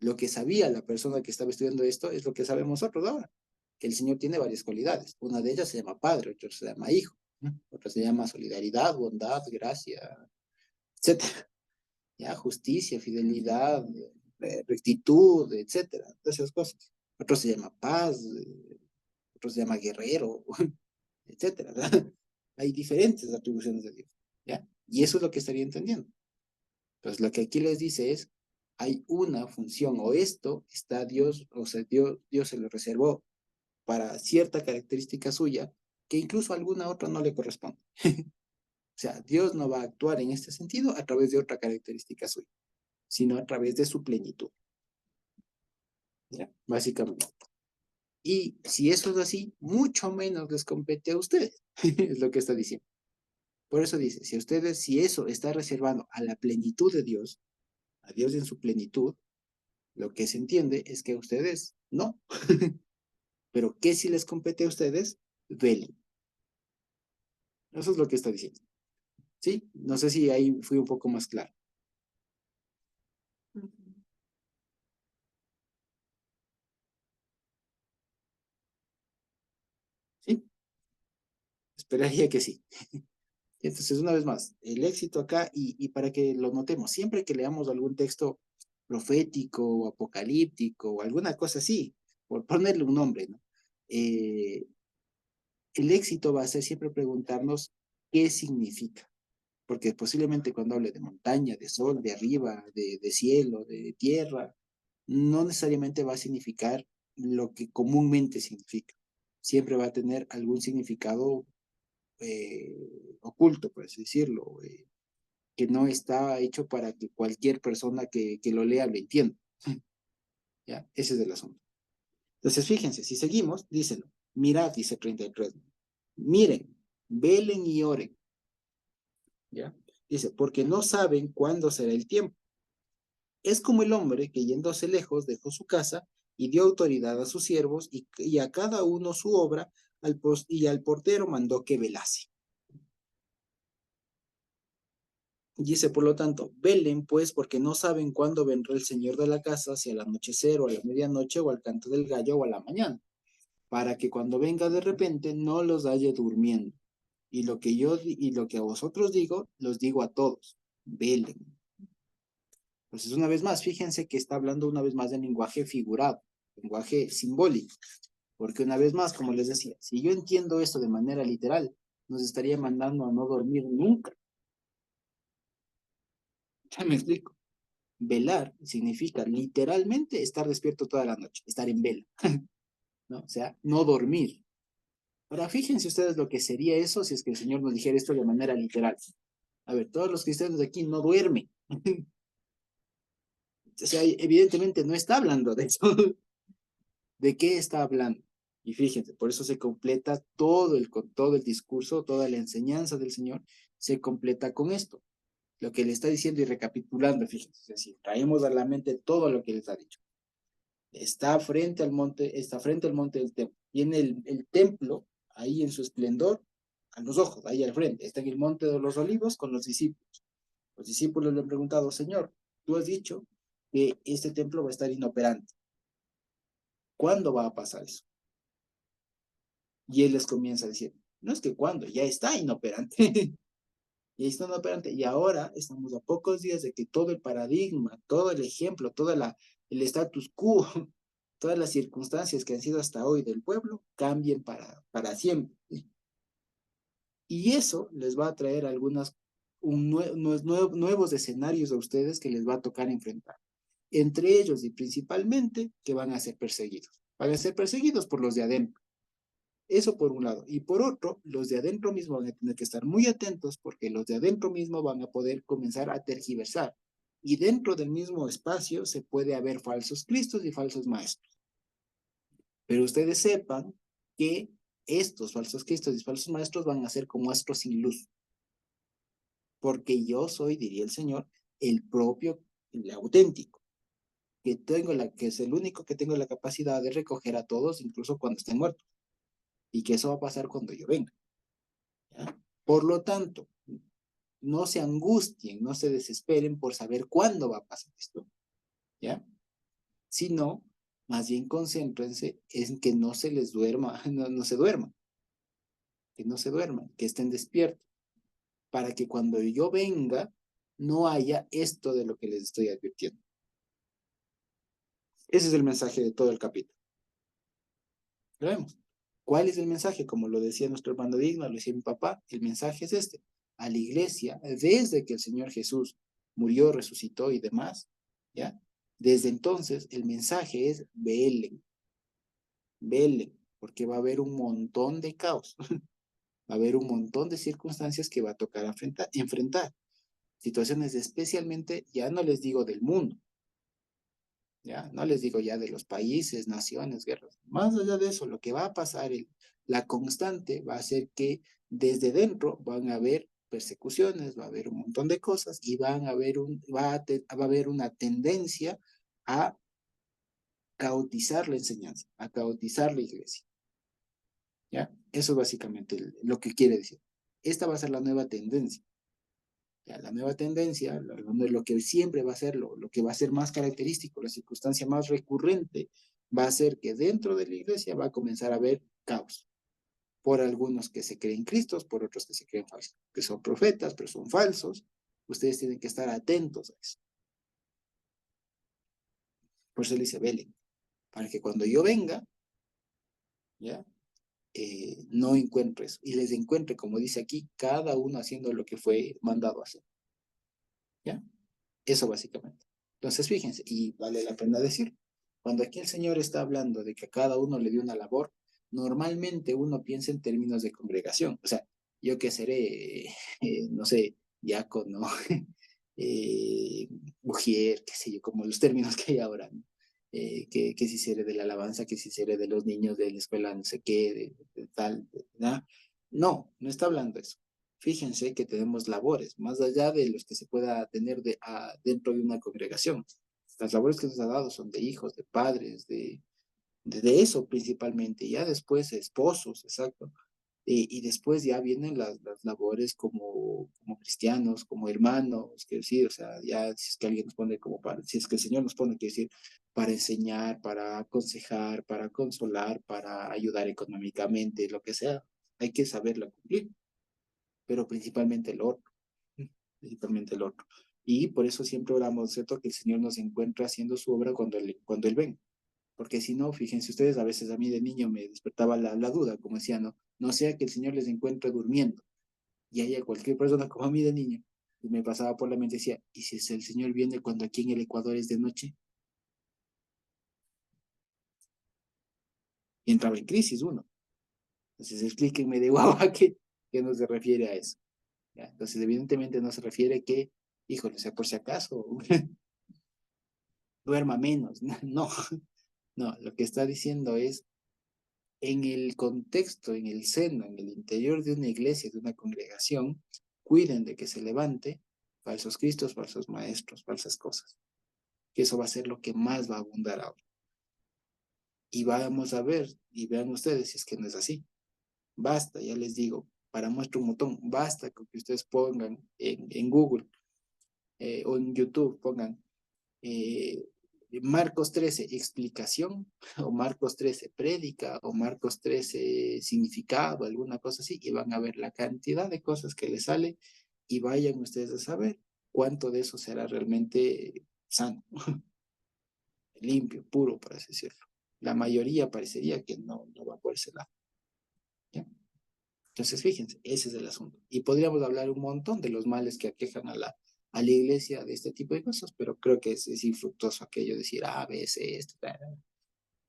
Lo que sabía la persona que estaba estudiando esto es lo que sabemos nosotros ahora, que el Señor tiene varias cualidades. Una de ellas se llama Padre, otra se llama Hijo, otra se llama solidaridad, bondad, gracia, etcétera. Ya, justicia, fidelidad, rectitud, etcétera, todas esas cosas. Otro se llama paz, otro se llama guerrero, etcétera, ¿verdad? Hay diferentes atribuciones de Dios, ¿ya? Y eso es lo que estaría entendiendo. Entonces, lo que aquí les dice es, hay una función, o esto está Dios, o sea, Dios se lo reservó para cierta característica suya, que incluso a alguna otra no le corresponde. O sea, Dios no va a actuar en este sentido a través de otra característica suya, sino a través de su plenitud. ¿Ya? Básicamente. Y si eso es así, mucho menos les compete a ustedes, es lo que está diciendo. Por eso dice, si eso está reservado a la plenitud de Dios, a Dios en su plenitud, lo que se entiende es que a ustedes no. Pero ¿qué si les compete a ustedes? Velen. Eso es lo que está diciendo. ¿Sí? No sé si ahí fui un poco más claro. ¿Sí? Esperaría que sí. Entonces, una vez más, el éxito acá, y para que lo notemos, siempre que leamos algún texto profético o apocalíptico o alguna cosa así, por ponerle un nombre, ¿no? El éxito va a ser siempre preguntarnos qué significa. Porque posiblemente cuando hable de montaña, de sol, de arriba, de cielo, de tierra, no necesariamente va a significar lo que comúnmente significa. Siempre va a tener algún significado oculto, por así decirlo, que no está hecho para que cualquier persona que lo lea lo entienda. ¿Ya? Ese es el asunto. Entonces, fíjense, si seguimos, díselo. Mirad, dice 33. Miren, velen y oren. ¿Ya? Dice, porque no saben cuándo será el tiempo. Es como el hombre que yéndose lejos dejó su casa y dio autoridad a sus siervos y a cada uno su obra y al portero mandó que velase. Dice, por lo tanto, velen pues porque no saben cuándo vendrá el Señor de la casa, si al anochecer o a la medianoche o al canto del gallo o a la mañana, para que cuando venga de repente no los haya durmiendo. Y lo que a vosotros digo, los digo a todos, velen. Entonces, una vez más, fíjense que está hablando una vez más de lenguaje figurado, lenguaje simbólico, porque una vez más, como les decía, si yo entiendo esto de manera literal, nos estaría mandando a no dormir nunca. Ya me explico. Velar significa literalmente estar despierto toda la noche, estar en vela, ¿no? O sea, no dormir. Ahora, fíjense ustedes lo que sería eso si es que el Señor nos dijera esto de manera literal. A ver, todos los cristianos de aquí no duermen. O sea, evidentemente no está hablando de eso. ¿De qué está hablando? Y fíjense, por eso se completa todo el discurso, toda la enseñanza del Señor, se completa con esto. Lo que le está diciendo y recapitulando, fíjense, es decir, traemos a la mente todo lo que les ha dicho. Está frente al monte del templo. Tiene el templo ahí en su esplendor, a los ojos, ahí al frente. Está en el monte de los olivos con los discípulos. Los discípulos le han preguntado, Señor, tú has dicho que este templo va a estar inoperante. ¿Cuándo va a pasar eso? Y él les comienza a decir, no es que cuándo, ya está inoperante. Ya está inoperante. Y ahora estamos a pocos días de que todo el paradigma, todo el ejemplo, el status quo, todas las circunstancias que han sido hasta hoy del pueblo cambien para siempre. Y eso les va a traer nuevos escenarios a ustedes que les va a tocar enfrentar. Entre ellos y principalmente que van a ser perseguidos. Van a ser perseguidos por los de adentro. Eso por un lado. Y por otro, los de adentro mismo van a tener que estar muy atentos porque los de adentro mismo van a poder comenzar a tergiversar. Y dentro del mismo espacio se puede haber falsos cristos y falsos maestros. Pero ustedes sepan que estos falsos cristos y falsos maestros van a ser como astros sin luz. Porque yo soy, diría el Señor, el propio, el auténtico, que es el único que tengo la capacidad de recoger a todos, incluso cuando estén muertos. Y que eso va a pasar cuando yo venga. ¿Ya? Por lo tanto, no se angustien, no se desesperen por saber cuándo va a pasar esto, ¿ya? Sino, más bien concéntrense en que no se les duerma, no se duerman, que no se duerman, que estén despiertos, para que cuando yo venga no haya esto de lo que les estoy advirtiendo. Ese es el mensaje de todo el capítulo. ¿Lo vemos? ¿Cuál es el mensaje? Como lo decía nuestro hermano Digno, lo decía mi papá, el mensaje es este. A la iglesia, desde que el Señor Jesús murió, resucitó y demás, ¿ya? Desde entonces el mensaje es velen, velen, porque va a haber un montón de caos, va a haber un montón de circunstancias que va a tocar enfrentar. Situaciones especialmente, ya no les digo del mundo, ya no les digo ya de los países, naciones, guerras. Más allá de eso, lo que va a pasar, la constante va a ser que desde dentro van a haber persecuciones, va a haber un montón de cosas y va a haber una tendencia a caotizar la enseñanza, a caotizar la iglesia. ¿Ya? Eso es básicamente lo que quiere decir. Esta va a ser la nueva tendencia. Ya, la nueva tendencia, lo que siempre va a ser, lo que va a ser más característico, la circunstancia más recurrente, va a ser que dentro de la iglesia va a comenzar a haber caos. Por algunos que se creen Cristos, por otros que se creen falsos, que son profetas, pero son falsos. Ustedes tienen que estar atentos a eso. Por eso le dice, velen, para que cuando yo venga, ¿ya? no encuentre eso, y les encuentre, como dice aquí, cada uno haciendo lo que fue mandado a hacer. ¿Ya? Eso básicamente. Entonces, fíjense, y vale la pena decir, cuando aquí el Señor está hablando de que a cada uno le dio una labor, normalmente uno piensa en términos de congregación. O sea, yo que seré, no sé, diácono, eh, mujer, qué sé yo, como los términos que hay ahora, ¿no? Que si seré de la alabanza, que si seré de los niños de la escuela, no sé qué, de tal, ¿no? No, no está hablando eso. Fíjense que tenemos labores, más allá de los que se pueda tener dentro de una congregación. Las labores que nos ha dado son de hijos, de padres, de eso principalmente. Ya después esposos, exacto. Y después ya vienen las labores como cristianos, como hermanos, quiero decir, o sea, ya si es que alguien nos pone como para, si es que el Señor nos pone, quiero decir, para enseñar, para aconsejar, para consolar, para ayudar económicamente, lo que sea, hay que saberlo cumplir, pero principalmente el otro, principalmente el otro. Y por eso siempre oramos, ¿cierto? Que el Señor nos encuentre haciendo su obra cuando Él venga. Porque si no, fíjense ustedes, a veces a mí de niño me despertaba la duda, como decía, no, no sea que el Señor les encuentre durmiendo. Y haya cualquier persona como a mí de niño, y me pasaba por la mente, decía, ¿y si el Señor viene cuando aquí en el Ecuador es de noche? Y entraba en crisis uno. Entonces explíquenme de guau, ¿a qué no se refiere a eso? ¿Ya? Entonces evidentemente no se refiere que, híjole, o sea, por si acaso, duerma menos. No, no, lo que está diciendo es en el contexto, en el seno, en el interior de una iglesia, de una congregación, cuiden de que se levante falsos cristos, falsos maestros, falsas cosas. Que eso va a ser lo que más va a abundar ahora. Y vamos a ver, y vean ustedes si es que no es así. Basta, ya les digo, para muestra un montón, basta con que ustedes pongan en Google o en YouTube, pongan eh, Marcos 13 explicación, o Marcos 13 prédica, o Marcos 13 significado, alguna cosa así, y van a ver la cantidad de cosas que les sale y vayan ustedes a saber cuánto de eso será realmente sano, limpio, puro, por así decirlo. La mayoría parecería que no va por ese lado. ¿Ya? Entonces, fíjense, ese es el asunto. Y podríamos hablar un montón de los males que aquejan a la iglesia de este tipo de cosas, pero creo que es infructuoso aquello de decir, a veces esto,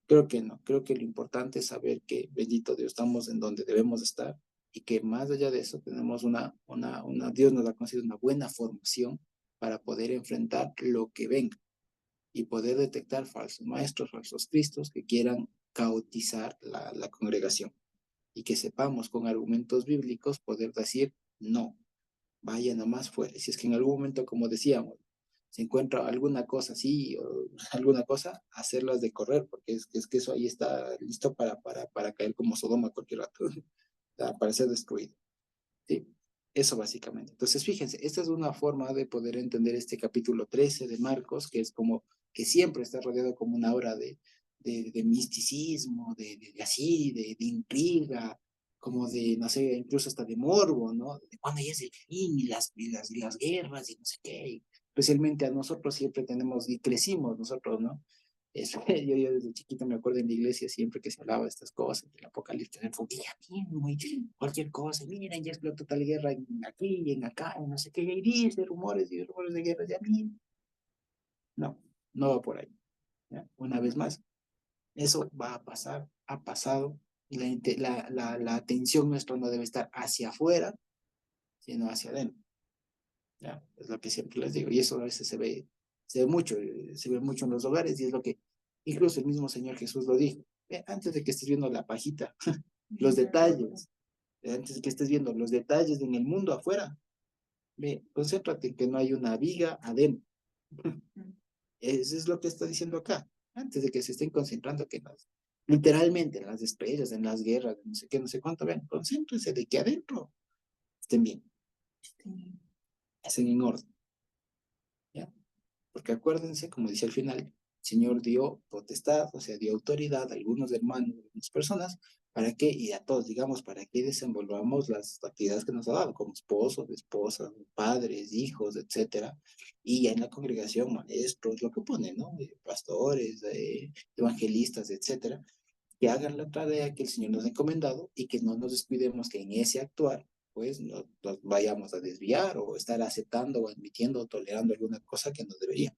creo que no, creo que lo importante es saber que, bendito Dios, estamos en donde debemos estar y que más allá de eso tenemos Dios nos ha concedido una buena formación para poder enfrentar lo que venga y poder detectar falsos maestros, falsos cristos que quieran caotizar la congregación y que sepamos con argumentos bíblicos poder decir no, vaya nomás fuera. Si es que en algún momento, como decíamos, se encuentra alguna cosa así o alguna cosa, hacerlas de correr, porque es que eso ahí está listo para caer como Sodoma cualquier rato, para ser destruido. ¿Sí? Eso básicamente. Entonces, fíjense, esta es una forma de poder entender este capítulo 13 de Marcos, que es como que siempre está rodeado como una obra de misticismo, de así, de intriga, como de, no sé, incluso hasta de morbo, ¿no? De cuándo ya es el fin y las guerras y no sé qué. Y especialmente a nosotros siempre tenemos, y crecimos nosotros, ¿no? Eso, yo desde chiquito me acuerdo en la iglesia siempre que se hablaba de estas cosas, del apocalipsis, del ya mismo, y cualquier cosa, miren, ya explotó tal guerra aquí y en acá, y no sé qué, y dice rumores y rumores de guerra, ya miren. No, no va por ahí. ¿Ya? Una vez más, eso va a pasar, ha pasado, y la atención nuestra no debe estar hacia afuera, sino hacia adentro. ¿Ya? Es lo que siempre les digo, y eso a veces se ve mucho en los hogares, y es lo que incluso el mismo Señor Jesús lo dijo. Antes de que estés viendo la pajita, los detalles, antes de que estés viendo los detalles en el mundo afuera, concéntrate en que no hay una viga adentro. Eso es lo que está diciendo acá, antes de que se estén concentrando que literalmente en las estrellas, en las guerras, no sé qué, no sé cuánto, vean, concéntrense de que adentro estén bien, estén en orden, ¿ya? Porque acuérdense, como dice al final, el Señor dio potestad, o sea, dio autoridad a algunos hermanos, a algunas personas, para que, y a todos, digamos, para que desenvolvamos las actividades que nos ha dado, como esposos, esposas, padres, hijos, etcétera. Y ya en la congregación, maestros, lo que pone, ¿no? Pastores, evangelistas, etcétera. que hagan la tarea que el Señor nos ha encomendado y que no nos descuidemos que en ese actuar, pues no nos vayamos a desviar o estar aceptando o admitiendo o tolerando alguna cosa que no debería.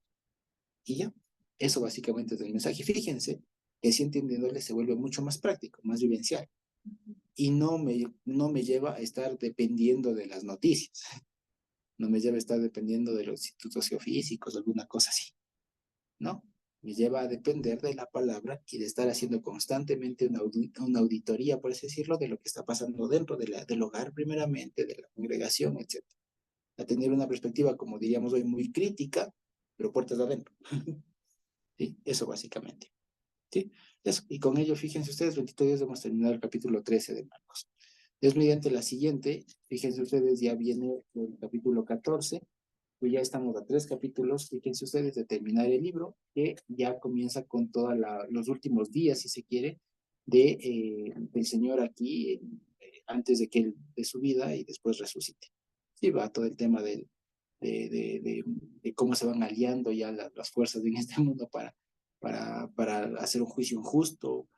Y ya, eso básicamente es el mensaje. Fíjense que si entendiéndole se vuelve mucho más práctico, más vivencial. Y no me lleva a estar dependiendo de las noticias. No me lleva a estar dependiendo de los institutos geofísicos o alguna cosa así. ¿No? Me lleva a depender de la palabra y de estar haciendo constantemente una auditoría, por así decirlo, de lo que está pasando dentro del hogar primeramente, de la congregación, etc. A tener una perspectiva, como diríamos hoy, muy crítica, pero puertas adentro. ¿Sí? Eso básicamente. ¿Sí? Eso. Y con ello, fíjense ustedes, 22 días hemos terminado el capítulo 13 de Marcos. Dios mediante la siguiente, fíjense ustedes, ya viene el capítulo 14, pues ya estamos a 3 capítulos, fíjense ustedes, de terminar el libro, que ya comienza con todos los últimos días, si se quiere, del Señor aquí, antes de que él de su vida y después resucite. Sí, va todo el tema de cómo se van aliando ya las fuerzas en este mundo para hacer un juicio injusto,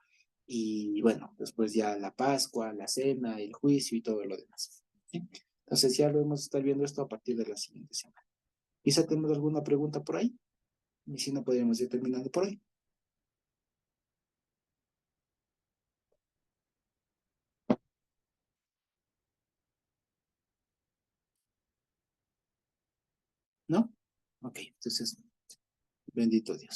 y bueno, después ya la Pascua, la cena, el juicio y todo lo demás. ¿Sí? Entonces ya lo vamos a estar viendo esto a partir de la siguiente semana. Quizá tenemos alguna pregunta por ahí, y si no, podríamos ir terminando por ahí. ¿No? Ok, entonces, bendito Dios.